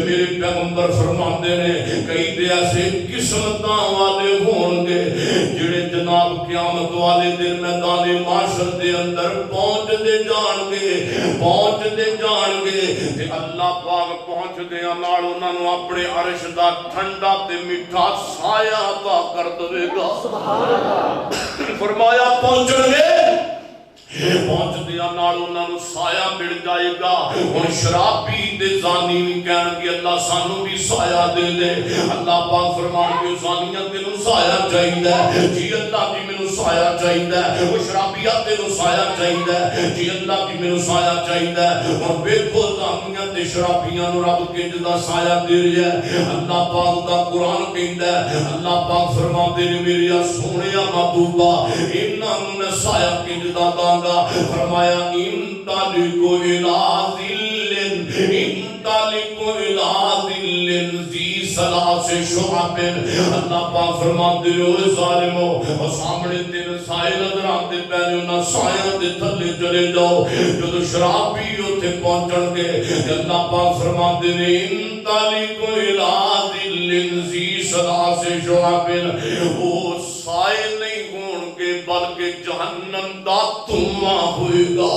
मेरे पैगंबर फरमांदे ने कई ते ऐसे किस्मतां वाले होणगे जिहड़े जनाब क़यामत वाले दिन मैदान माशर दे अंदर पहुंचदे जाणगे ते अल्लाह पाक पहुंचदे नाल उन्हां नूं अपने अर्श दा ठंडा ते मिठा साया अता कर देवेगा। सुभान अल्लाह। फरमाया पहुंचणगे पहुंचदिया नाल उन्हां नूं साया मिल जाएगा। हुण शराबी ते ज़ानी भी कहणगे अल्लाह सानू भी साया दे दे। अल्लाह पाक फरमाणगे ज़ानिया तेनू साया चाहिदा जी, अल्लाह जी मैनू साया चाहिदा। वो शराबिया तेनू साया चाहिदा जी, अल्लाह जी मैनू साया चाहिदा। हुण वेखो ज़ानिया ते शराबियां नूं रब किंज दा साया दे रिहा है। अल्लाह पाक दा कुरान कहंदा है, अल्लाह पाक फरमांदे ने मेरे सोहणिया महबूबा इन्हां नूं मैं साया किंज दा दांगा। फरमाया इंतालिकु इला ज़िल्लिन ज़ी सलासे शुअबिन। अल्लाह पाक फरमाते हो ज़ालिमो और सामने तेरे साए नजर आते पहले उन्हां साया दे थल्ले चले जाओ। जदों शराबी उत्थे पहुंचणगे अल्लाह पाक फरमाते ने इंतालिकु इला ज़िल्लिन ज़ी सलासे शुअबिन। ओ साए नहीं होणगे बल्कि जहन्नम दा धुआं होएगा।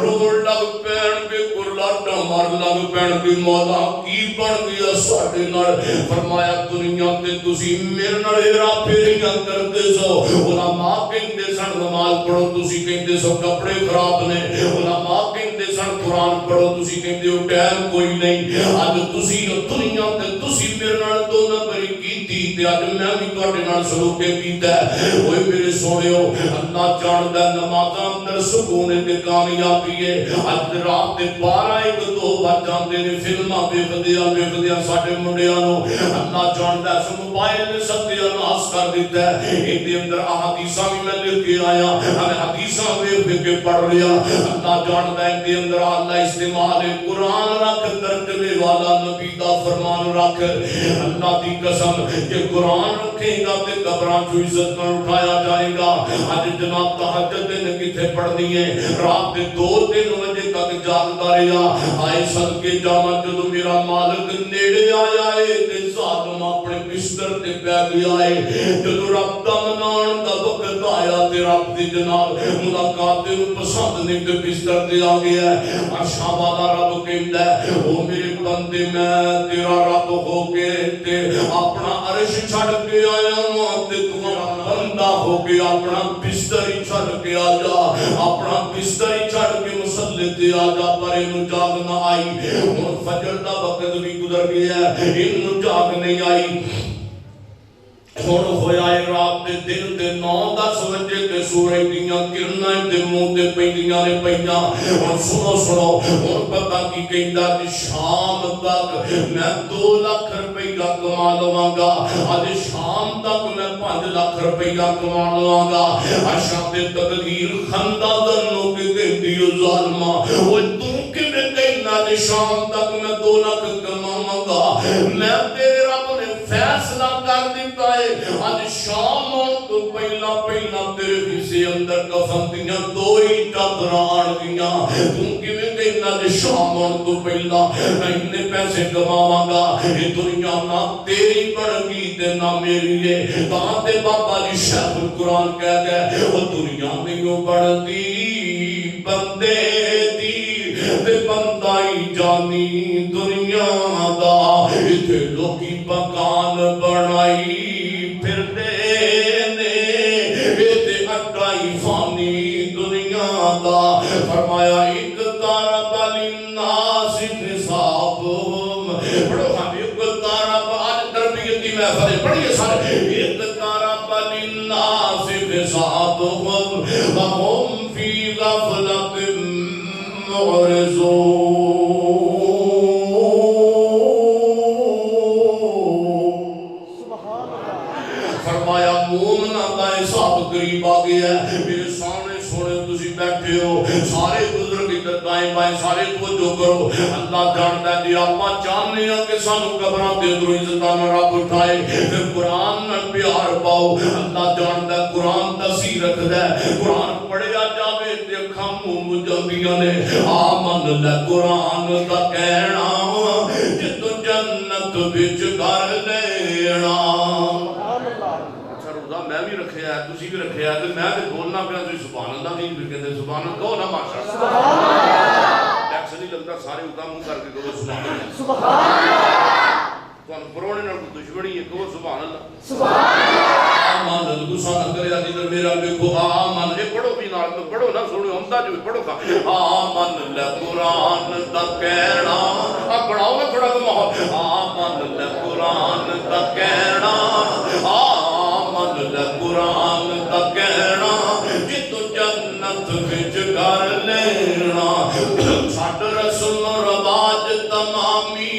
रोण लग पैणगे लाटा मार लग पैणगे मौला की बन गया साडे नाल फरमाया दुनिया ते तुसी मेरे नाल हेरा फेरियां करदे सो उलमा कहंदे सन नमाज पढ़ो तुसी कहंदे सो कपड़े खराब ने उलमा कहंदे सन कुरान पढ़ो तुसी कहंदे हो टाइम कोई नहीं अज तुसी दुनिया ते तुसी मेरे नाल दो नंबरी कीती ते अज मैं भी तुहाडे नाल सलूक कीता ओए मेरे सोहणियो अल्लाह जानदा नमाज़ां अंदर सुकून ते कामयाबी है अज रात दे 12 1 2 बज जांदे ने फिल्मां वेखदियां साडे मुंडियां नूं अल्लाह जानदा इस मोबाइल ने सत्यानाश कर दिता है इहदे अंदर अहादीसां भी मैं लिख के आया मैं हदीसां वेख के पढ़ लिया अल्लाह जानदा है इहदे अंदर अल्लाह इस्तेमाल कुरान रख तर्जमे वाला नबी दा फरमान रख अल्लाह दी कसम कि कुरान रखेगा ते कब्रां चों इज्जत नाल उठाया जाएगा अज जनाब तहज्जुद ने किथे पढ़नी है रात के 2-3 बजे तक जागदा रहा आए सदके जावां जदों मेरा मालिक नेड़े आया है ते ज़ालिम अपने बिस्तर ते पै गया है जदों रब दा मनाउण दा वक्त आया ते रब दी जनाब मुलाकात नूं पसंद नहीं ते बिस्तर ते आ गया अर्शां वाला रब कहंदा ओ मेरे बंदे मैं तेरा रब हो के ते अपना अर्श छड़ के आया हां ते तू बंदा हो के अपना बिस्तर ही छड़ के आ जा अपना बिस्तर ही छड़ के मुसल्ले ते आ जा पर इन्हू जाग ना आई हुण फजर दा वक्त भी गुजर गया इन्हू जाग नहीं आई हुण होया है रात दे दिन दे 9-10 बजे ते सूरज दीयां किरणां ते मुंह ते पैंदियां ने पईयां हुण सुनो हुण पता की कहंदा कि शाम तक मैं 2 लाख रुपया कमा लवांगा अज शाम तक मैं 5 लाख रुपया कमा लवांगा अच्छा ते तकदीर खंदा दन्नो के कहंदी ओ जालिमा ओ तू किवें कहना कि शाम तक मैं 2 लाख कमावांगा मैं तेरे रब ने फैसला कर दिता है आज शाम तो पहला तेरे हिस्से अंदर कफन दियां 2 ही चादरां आणगियां तू किवें कहना कि शाम तो पहला मैं इतने पैसे कमावांगा ये दुनिया ना तेरी बनगी ते ना मेरी है तां ते बाबा जी शाह कुरान कह गए वो दुनिया नहीं बनदी बंदे दी ते बंदा ही जानी दुनिया दा इथे लोकी मकान बनाई फिरदे ने इथे अड्डा ही फानी दुनिया दा फरमाया एक तरफ लिन्नास हिसाबुम पढ़ो हम एक तरफ आज तरबियत की महफिल पढ़िए सारे एक तरफ लिन्नास हिसाबुम व हम फी गफलतिन मुअरिज़ून फरमाया मोमना का हिसाब करीब आ गया मेरे सामने सोने तुसी बैठे हो सारे बुजुर्ग इधर दाएं बाएं सारे तवज्जो करो अल्लाह जानदा है आपां चाहने हैं कि सानू कब्रां दे अंदरों इज्जतां नाल रब उठाए फिर कुरान नाल प्यार पाओ अल्लाह जानदा है कुरान तसी रखदा है कुरान पढ़िया जावे ते अखां मुंह मुंह जांदियां ने आ मन ले कुरान दा कहना जितों जन्नत विच कर लेना मैं भी रखे है तुसी भी रखे है तो मैं भी बोलना पिया तुसी सुभान अल्लाह नहीं भी कहते सुभान अल्लाह कहो ना माशा अल्लाह टैक्स नहीं लगता सारे उदा मुंह करके कहो सुभान अल्लाह सुभान अल्लाह तुम परोने नाल दुश्मनी है कहो सुभान अल्लाह सुभान अल्लाह मान गुस्सा न करे जिधर मेरा देखो आमन ये पढ़ो भी नाल तो पढ़ो ना सुनो हमदा जो पढ़ो का आमन ल कुरान दा कहना अब बढ़ाओ ना थोड़ा सा माहौल आमन ल कुरान दा कहना कुरान का कहना जितों जन्नत विच कर लेना साड रस्म रवाज तमामी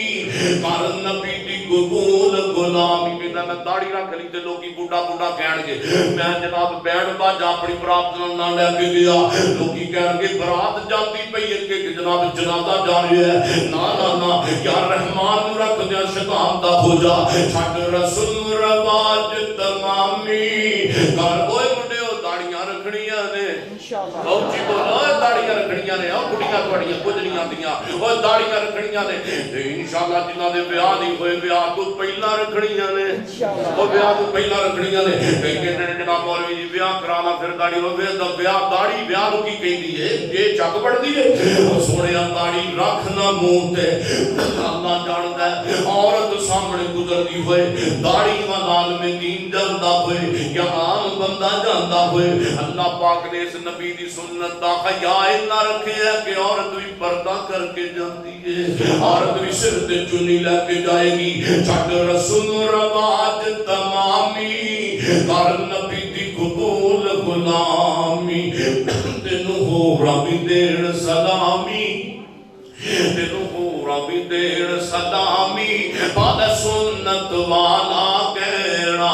कर नबी दी कबूल गुलामी कहंदा मैं दाढ़ी रख ली ते लोकी बुढ़ा बुढ़ा कहणगे मैं जनाब बैंड बाजा अपनी बरात नाल लेके गया लोकी कहणगे बरात जाती पई है कि जनाब जनाजा जा रहा है ना ना ना यार रहमान नूं रख दिया शैतान दा खोजा साड रस्म रवाज तमामी कर ओए मुंडियो दाढ़ियां रखणियां ने इंशाअल्लाह औची बोलो दाढ़ियां रखणियां
रखनियां ने कुड़ियां तुहाड़ियां कुछ नहीं आंदियां और दाड़ियां रखनियां ने ते इंशाअल्लाह जिन्हां दे ब्याह नहीं होए ब्याह तो पहला रखनियां ने और ब्याह तो पहला रखनियां ने कई कहंदे ने जनाब मौलवी जी ब्याह कराना फिर दाड़ी होवे दा ब्याह दाड़ी ब्याह नु की कहंदी है ये चक बढ़दी है और सोहणिया दाड़ी रख ना मुंह ते अल्लाह जानदा है औरत सामने गुजरदी होए दाड़ी वाला आलम दीन जांदा होए या आम बंदा जांदा होए अल्लाह पाक ने इस नबी दी सुन्नत दा हया इन्ना रखे है कि औरत भी पर्दा करके जाती है औरत भी सिर ते चुन्नी लेके जाएगी छड़ रसूल रवाज तमामी कर नबी दी कबूल गुलामी तेनू हो रबी देण सलामी तेनू हो रबी देण सलामी बाद सुन्नत वाला कहना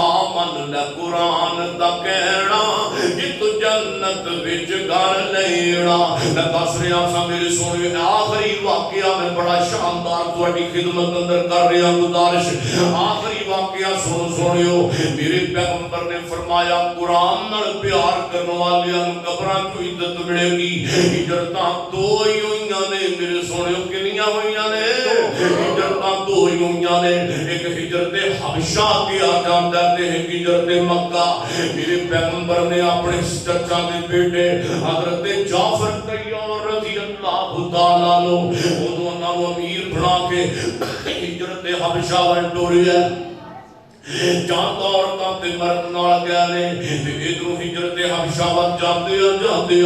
आमन ल कुरान दा कहना जित जन्नत विच घर लेना मैं दस रहा सा मेरे सोने आखिरी वाकया मैं बड़ा शानदार तुहाडी खिदमत अंदर कर रहा गुजारिश आखिरी वाकया सुनियो मेरे पैगंबर ने फरमाया कुरान नाल प्यार करने वालियां नूं कब्रां च इज्जत मिलेगी हिजरतां दो ही होईयां ने मेरे सोनियो कितनियां होईयां ने हिजरतां दो ही होईयां ने एक हिजरत हबशा किया जांदा ते एक हिजरत मक्का मेरे पैगंबर ने अपने चचा के बेटे हजरत जाफर तैयार रजी अल्लाह तआला नो उन्होंने नाम अमीर बना के हिजरत हबशा वन टोरिया जान औरतां ते मर्द नाल गए ने ते इधरों हिजरत हबशा वन जांदे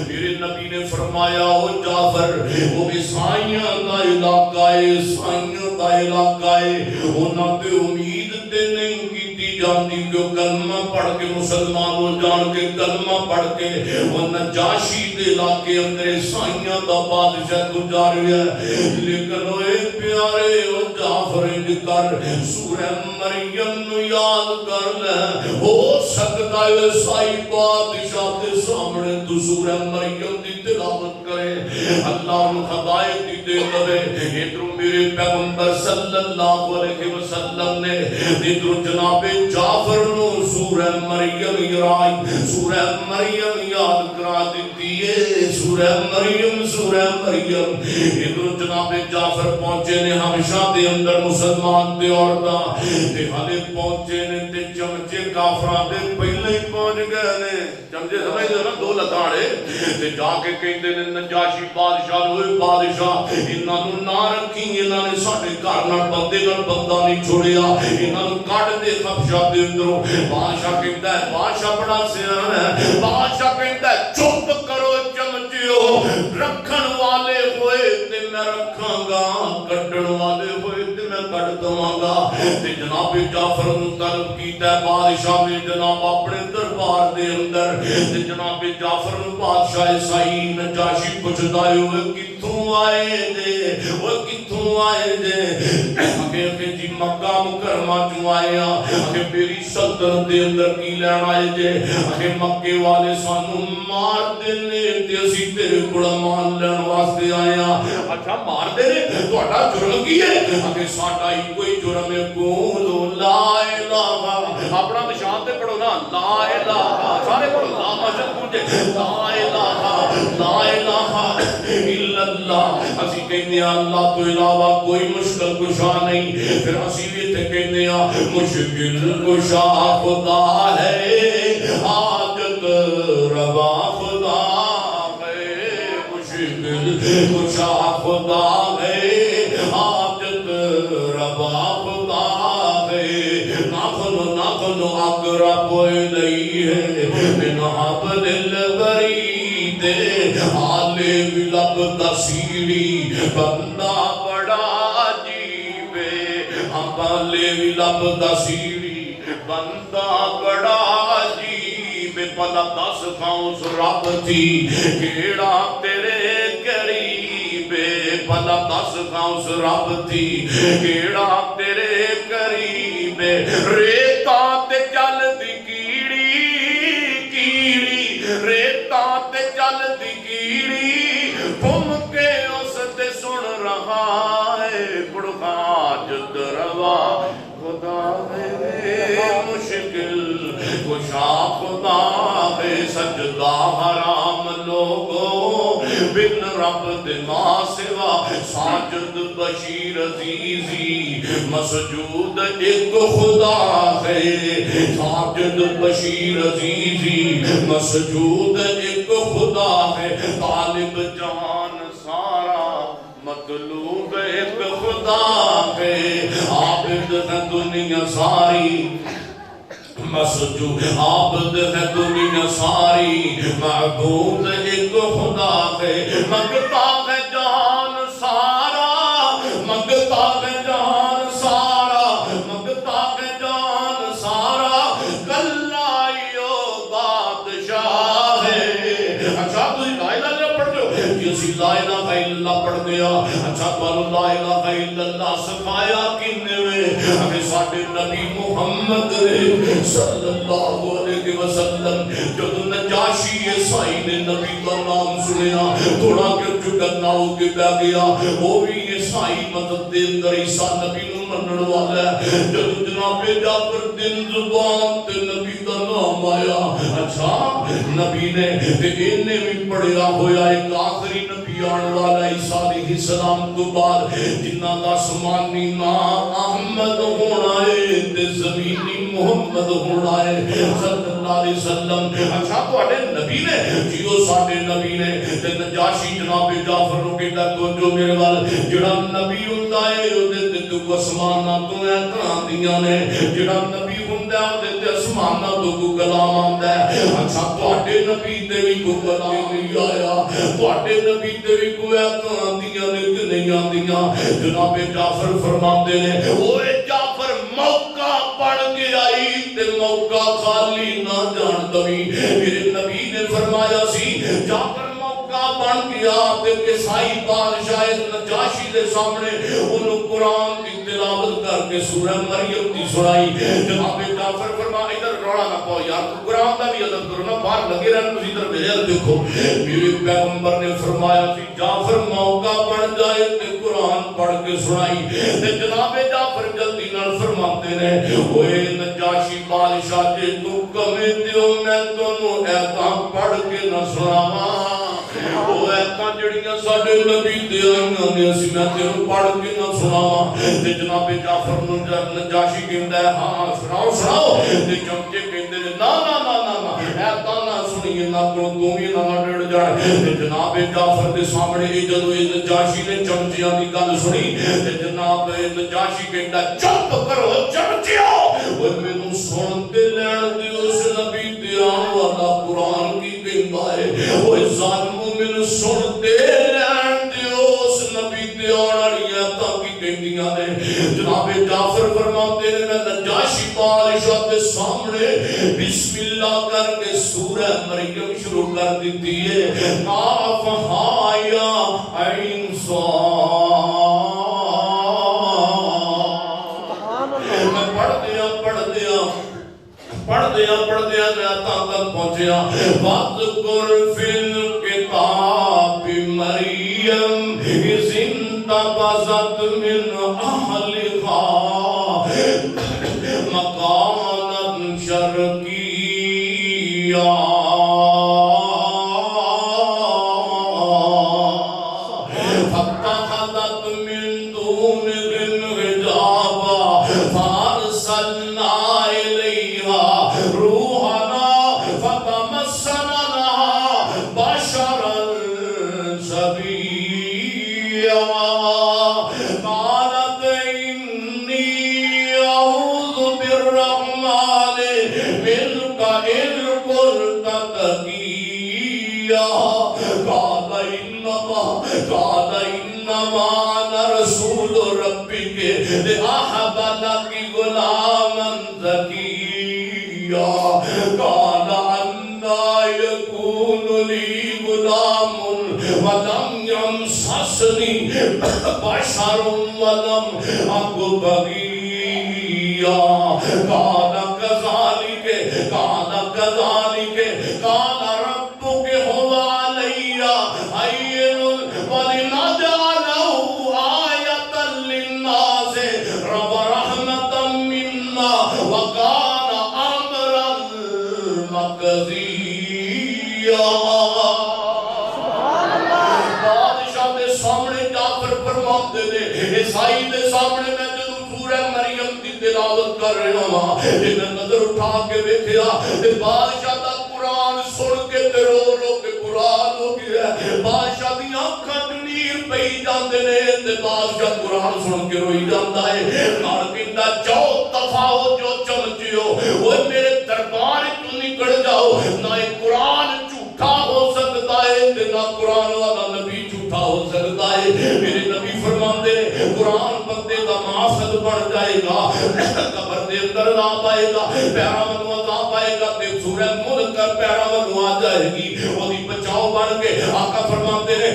मेरे नबी ने फरमाया ओ जाफर वो ईसाइयां दा इलाका है ईसाइयां दा इलाका है उन्हां ते उम्मीद ते नहीं जाती क्यों कलमा पढ़ के मुसलमान हो जान के कलमा पढ़ के वो नजाशी दे इलाके अंदर ईसाइयां दा बादशाह गुजार गया लेकिन ओए प्यारे ओ जाफर कर सूरह मरियम नु याद कर ले हो सकता है ईसाई बादशाह के सामने तू सूरह मरियम दी तिलावत करे अल्लाह नु हिदायत दे दे इधरों मेरे पैगंबर सल्लल्लाहु अलैहि वसल्लम ने इधरों जनाब जाफर नु सूरह मरियम याद करा दी है सूरह मरियम इधर जनाब जाफर पहुंचे ने हमेशा दे अंदर मुसलमान ते औरतां ते हाले पहुंचे ने ते चमचे काफरां दे पहले ही पहुंच गए ने चमचे समझदे ना दो लताड़े ते जाके कहंदे ने नजाशी बादशाह ओए बादशाह इन्हां नु ना रखी इन्हां ने साडे घर नाल बंदे नाल बंदा नहीं छोड़िया इन्हां नु कढ दे हबशा दे अंदरों बादशाह कहता है बादशाह बड़ा सियाना है बादशाह कहता है चुप करो चमचियो रखन वाले होए ते मैं रखांगा कड्डण वाले होए ते मैं कड दवांगा ते जनाब जाफर नु तलब कीता बादशाह ने जनाब अपने दरबार दे अंदर ते जनाब जाफर नु बादशाह ईसाई नजाशी पुछदा है कित्थों आए जे ओ कित्थों आए जे अगे जी मक्का मुकरमा चों आया अगे मेरी सल्तनत दे अंदर की लेना है जे अगे मक्के वाले सानू मार देने ते असी तेरे कोल मान लेन वास्ते आया अच्छा मार दे ਤੁਹਾਡਾ जुर्म की है अगे साडा ही कोई जुर्म है बोलो ला इलाहा अपना निशान ते पढ़ो ना ला इलाहा सारे पढ़ो ला मजद पूजे ला इलाहा इल्लल्लाह असी कहने अल्लाह तो इलावा कोई मुश्किल कुशा नहीं फिर असी भी इत्थे कहने आ मुश्किल कुशा खुदा है हाजत रवा खुदा है मुश्किल कुशा खुदा है हाजत रवा खुदा है नाखनो अकरब नहीं है बिना बदल बरीद आले विलब तसीरी बंदा बड़ा अजीबे आले विलब तसीरी बंदा बड़ा अजीबे भला दस खाऊं रब थी केड़ा तेरे करीबे भला दस खाऊं रब थी केड़ा तेरे करीबे रेता ते चलदी कीड़ी रेता ते चलदी कीड़ी घूम के उस ते सुन रहा है बुढ़ाज दरवा खुदा है मुश्किल कुशा खुदा है सजदा हराम लोगों
बिन रब दे ना सिवा साजिद बशीर अजीजी मसजूद एक खुदा है साजिद बशीर अजीजी मसजूद एक खुदा है तालिब जान सारा मतलूब एक खुदा है आबिद है दुनिया सारी मसजूद आबद है दुनिया सारी महबूब एक खुदा है मंगता है जान सारा मंगता है जान सारा मंगता है जान सारा कल्लाइयो बादशाह है। अच्छा तुम ला इलाहा पढ़ दो जी असी ला इलाहा इल्लल्लाह पढ़ दिया अच्छा तुहानू ला इलाहा इल्लल्लाह सिखाया किन्ने वे हमें साडे नबी मुहम्मद सल्लल्लाहु अलैहि वसल्लम जब नजाशी ईसाई ने नबी का नाम सुनिया थोड़ा के चुकन्ना हो के बैठ गया वो भी ईसाई मदद दे अंदर ईसा नबी नु मनण वाला है जब जनाब जाफर दिन जुबान ते नबी का नाम आया अच्छा नबी ने ते इन्ने भी पढ़िया होया एक आखिरी नबी आने वाला ईसा अलैहि सलाम तो बाद जिन्ना दा आसमानी नाम अहमद होना है ते ज़मीनी मुहम्मद होना है सल्लल्लाहु अलैहि वसल्लम। अच्छा तुहाडे नबी ने जियो साडे नबी ने ते नजाशी जनाब जाफर नु कहंदा जो मेरे वाल जेड़ा नबी हुंदा है ओदे ते तू आसमानां तो ऐतां दियां ने जेड़ा नबी हुंदा ओदे ते आसमानां तो को कलाम आंदा है। अच्छा तुहाडे नबी ते भी को कलाम नहीं आया तुहाडे नबी ते भी को ऐतां आंदियां ने कि नहीं आंदियां जनाब जाफर फरमांदे ने ओए जाफर मौका पड़ गया ते मौका खाली ना जान दवी मेरे नबी ने फरमाया सी जाफर मौका बन गया ते ईसाई बादशाह नजाशी दे सामने उन्होंने कुरान की तिलावत करके सूरह मरियम की सुनाई जनाब जाफर फरमा इधर रोड़ा ना पाओ यार कुरान का भी अदब करो ना बाहर लगे रहना तुम इधर मेरे देखो मेरे पैगंबर ने फरमाया सी जाफर मौका बन जाए ते कुरान पढ़ के सुनाई ते जनाब जाफर जल्दी नाल फरमाते ने ओए नजाशी बादशाह जे तू कमे दियो मैं तन्नू ऐतां पढ़ के ना सुनावा ओ ऐतां जड़ियां साडे नबी ते आईयां ने असीं मैं तेनू पढ़ के ना सुनावा ते जनाब जाफर नु नजाशी कहंदा है हां सुनाओ सुनाओ ते चमचे कहंदे ने ना ना ना ना ना ऐतां ना सुनिए ना को तू भी ना डर जा ते जनाब जाफर दे सामने जदों इस नजाशी ने चमचियां दी गल सुनी ते जनाब नजाशी कहंदा चुप करो चमचियो ओए मैनू सुन ते लैण दियो उस नबी ते आने वाला कुरान की कहंदा है ओए जालिमो मैनू सुन ते लैण दियो उस नबी ते आने वाली आयतां की कहंदियां ने जनाब जाफर फरमाते ने मैं नजाशी बादशाह के सामने बिस्मिल्लाह करके सूरह मरियम शुरू कर दी है काफ हा या ऐन सा मैं पढ़ दिया मैं तक पहुंचया वज़कुर फिल किताब मरियम इंतबज़त मिन अहलिहा मकानन शर्किया फत्तखज़त मिन दूनिहिम हिजाबा फअरसलना इलैहा रूहना फतमस्सला लहा बशरन सविय्या क़ालत इन्नी अऊज़ु बिर्रहमानि मिनका इन कुन्त तक़िय्या क़ाल इन्नमा अना रसूल रब्बिक लिअहब लकी गुलामन ज़किय्या क़ाल अन्ना यकूनु ली गुलामुन वलम यमससनी बशरुन वलम अकु बगिया क़ाल कज़ालिक क़ाल रब्बुक हुवा अलैया हय्युन वलिनजअलहु आयतन लिन्नास रहमतन मिन्ना व कान अमरन मक़दिया فرماتے نے عیسائی دے سامنے میں جدوں سورہ مریم دی تلاوت کر رہا ہاں انہیں نظر اٹھا کے ویکھیا تے بادشاہ دا قرآن سن کے تے رو رو کے قرآن ہو گیا بادشاہ دی آنکھاں نیر پئی جاندے نے تے بادشاہ قرآن سن کے روئی جاندا ہے نال کہندا جاؤ دفع ہو جو چمچیو اوے میرے دربار چوں نکل جاؤ نہ قرآن جھوٹا ہو سکتا ہے تے نہ قرآن والا نبی جھوٹا ہو سکتا ہے میرے نبی فرماندے قرآن بندے دا مقصد بن جائے گا قبر دے اندر عذاب آئے گا پیراں ونوں عذاب آئے گا تے سورہ ملک پیراں ونوں آ جائے گی اودی بچاؤ بن کے آقا فرماندے نے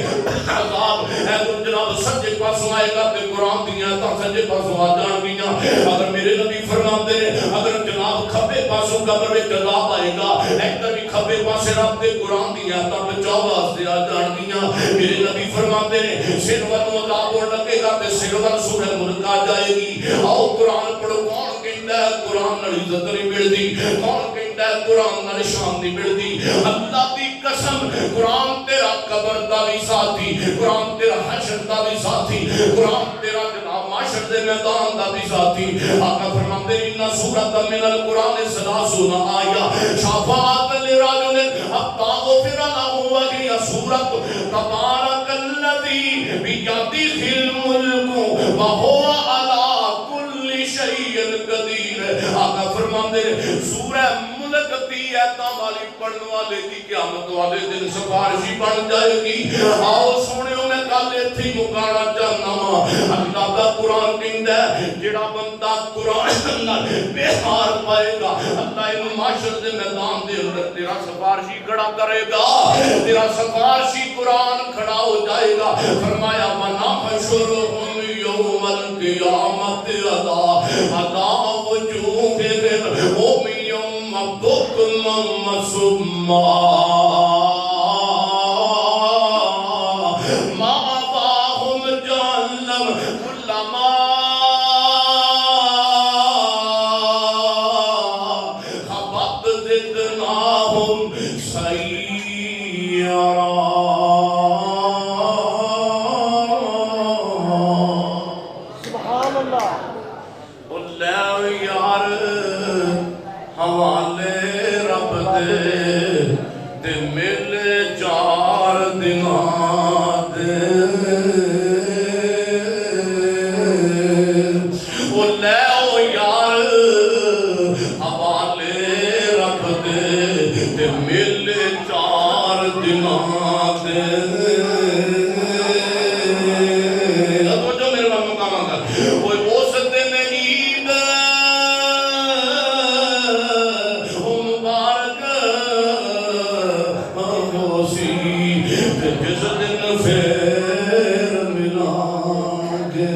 عذاب اے جناب سجے پاسوں آئے گا تے قرآن دیاں تا سجے پاسوں آ جان گیاں اگر میرے نبی فرماندے نے اگر جناب کھبے پاسوں قبر وچ عذاب آئے گا ادھر بھی کھبے پاسے رب دے قرآن دیاں تا بچاؤ واسطے آ جان گیاں میرے نبی فرماندے نے سر ونوں عذاب ہون لگے گا تے سر ون سورہ ملک آ جائے گی آؤ قرآن پڑھو کون کہندا ہے قرآن نال عزت نہیں ملدی کون کہندا ہے قرآن نال شان نہیں ملدی اللہ دی قسم قرآن تیرا قبر دا بھی ساتھی قرآن تیرا حشر دا بھی ساتھی قرآن تیرا جناب معاشر دے میدان دا بھی ساتھی آقا فرماتے ہیں ان سورۃ من القرآن ثلاثون آیہ شفاعۃ لرجل حتی غفر له وهي سورۃ تبارک الذی بیدہ الملک وهو علی کل شیء قدیر آقا فرماتے ہیں سورہ ملک دی ایتاں والی پڑھن والے دی قیامت والے دن سفارشی بن جائے گی آؤ سونیو میں کل ایتھے مکانا چاہنا وا اللہ دا قرآن کہندا ہے جڑا بندہ قرآن نال بہار پائے گا اللہ اینو معاشر دے میدان دے اندر تیرا سفارشی کھڑا کرے گا تیرا سفارشی قرآن کھڑا ہو جائے گا فرمایا وَنَحْشُرُهُمْ يَوْمَ الْقِيَامَةِ عَلَىٰ وُجُوهِهِمْ عُمْيًا وَبُكْمًا وَصُمًّا مَّأْوَاهُمْ جَهَنَّمُ كُلَّمَا خَبَتْ زِدْنَاهُمْ سَعِيرًا حوالے رب دے مل چار دنوں دے او لے او یار حوالے رب دے مل چار دنوں دے اب جو میرے بابا کام کر وہ اس دن عید جس دن پھر ملیں گے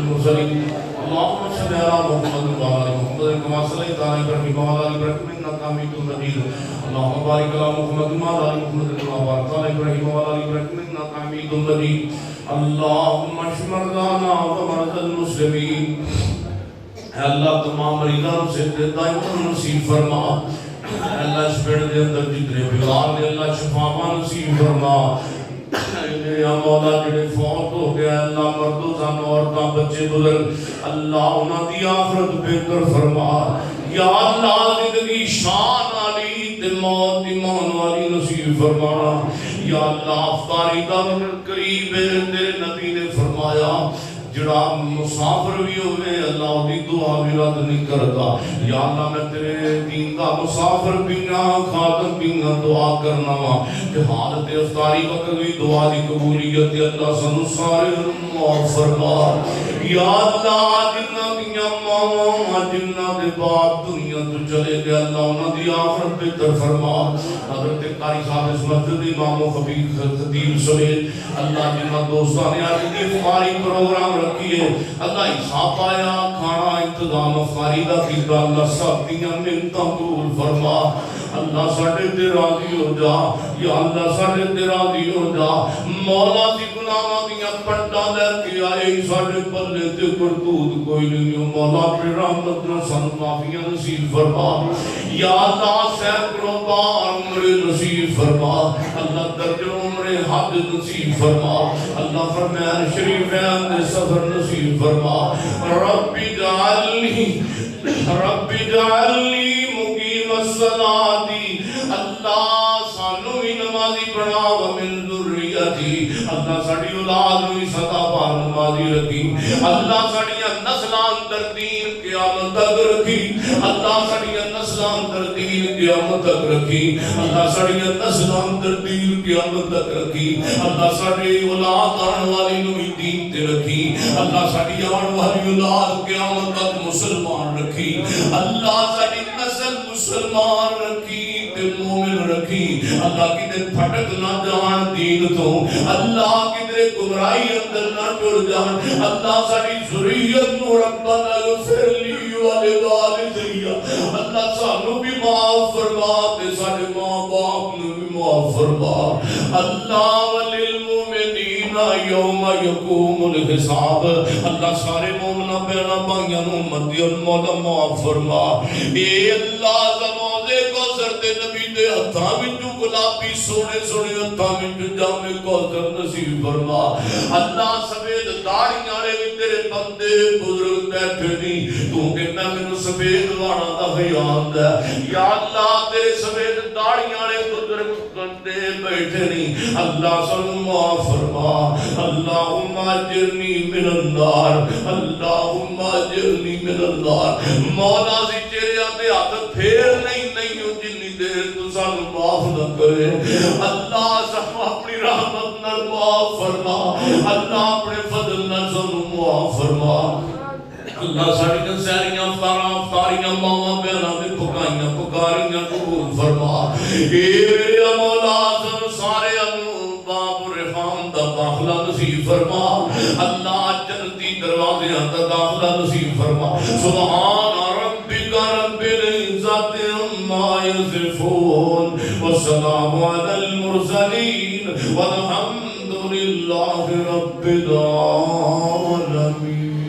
اللهم صل على محمد وعلى محمد كما صليت على ابراهيم وعلى ال ابراهيم انك حميد مجيد اللهم بارك على محمد وعلى ال محمد كما باركت على ابراهيم وعلى ال ابراهيم انك حميد مجيد اللهم اشف مرضانا ومرضى المسلمين اے اللہ تمام مریضاں کو صحت دائم نصیب فرما اللہ اس پیڑ دے اندر جتنے بیمار نے اللہ شفاواں نصیب فرما یا مولا جڑے فوت ہو گیا اللہ مردو زن عورتاں بچے بزرگ اللہ انہاں دی آخرت بہتر فرما یا اللہ زندگی شان والی تے موت ایمان والی نصیب فرمانا یا اللہ افطاری دا قریب ہے تیرے نبی نے فرمایا جڑا مسافر بھی ہوئے اللہ دی دعا بھی رد نہیں کرتا یا اللہ میں تیرے دین دا مسافر بنا خادم بنا دعا کرنا وا کہ حالت افطاری وقت بھی دعا دی قبولیت اللہ سنو سارے معاف فرما یا اللہ جنہ دیاں ماں جنہ دے باپ دنیا تو چلے گئے اللہ انہاں دی آخرت بہتر فرما حضرت قاری صاحب اس مسجد امام و خطیب سمیت اللہ جنہ دوستان آج دی افطاری پروگرام رکھیے اللہ حساب آیا کھانا انتظام افطاری دا کیتا اللہ سب دیاں منتاں قبول فرما اللہ ساڈے تے راضی ہو جا یا اللہ ساڈے تے راضی ہو جا مولا دی گناہاں دیاں پٹاں لے کے آئے ساڈے پلے تے کرتوت کوئی نہیں مولا اپنی رحمت نال سانوں معافیاں نصیب فرما یا اللہ سینکڑوں بار عمر نصیب فرما اللہ درجوں عمر حج نصیب فرما اللہ فرمان شریفین دے سفر نصیب فرما رب جعلنی مقیم الصلاۃ اللہ سانو بھی نمازی بنا ومن ذریتی اللہ ساڈی اولاد نو بھی سدا پار نمازی رکھی اللہ ساڈیاں نسلاں اندر دین قیامت تک رکھی اللہ ساڈیاں نسلاں اندر دین قیامت تک رکھی اللہ ساڈیاں نسلاں اندر دین قیامت تک رکھی اللہ ساڈی اولاد آن والی نو بھی دین تے رکھی اللہ ساڈی آن والی اولاد قیامت تک مسلمان رکھی اللہ ساڈی نسل مسلمان رکھی تے مومن رکھی اللہ کدے پھٹک نہ جان دین تو اللہ کدے گمراہی اندر نہ ٹر جان اللہ ساڈی ذریت نو ربنا اغفر لی ولوالدی اللہ سانو بھی معاف فرما تے ساڈے ماں باپ نو بھی معاف فرما اللہ وللمؤمنین یوم یقوم الحساب اللہ سارے مومناں بہناں بھائیاں نو مدیون مولا معاف فرما اے اللہ زمانے کو سرتے نبی دے ہتھاں وچوں گلابی سونے سونے ہتھاں وچوں جامے کوثر نصیب فرما اللہ سفید داڑھیاں والے وی تیرے بندے بزرگ بیٹھے نہیں تو کہنا مینوں سفید والا دا خیال ہے یا اللہ تیرے سفید داڑھیاں والے بزرگ بندے بیٹھے نہیں اللہ سانوں معاف فرما اللہم اجرنی من النار اللہم اجرنی من النار مولا سی چہرے تے ہاتھ پھیر نہیں جنی دیر تو سانوں معاف نہ کرے اللہ سانوں اپنی رحمت نال معاف فرما اللہ اپنے فضل نال سانوں معاف فرما اللہ ساڈیاں سہریاں افطاریاں ماواں بہناں دے پکائیاں پکاریاں قبول فرما اے میرے مولا سانوں سارے باب الرحمان دا داخلہ نصیب فرما اللہ جنتی دروازیاں دا داخلہ نصیب فرما سبحان ربک رب العزت عما یصفون والسلام علی المرسلین والحمد للہ رب العالمین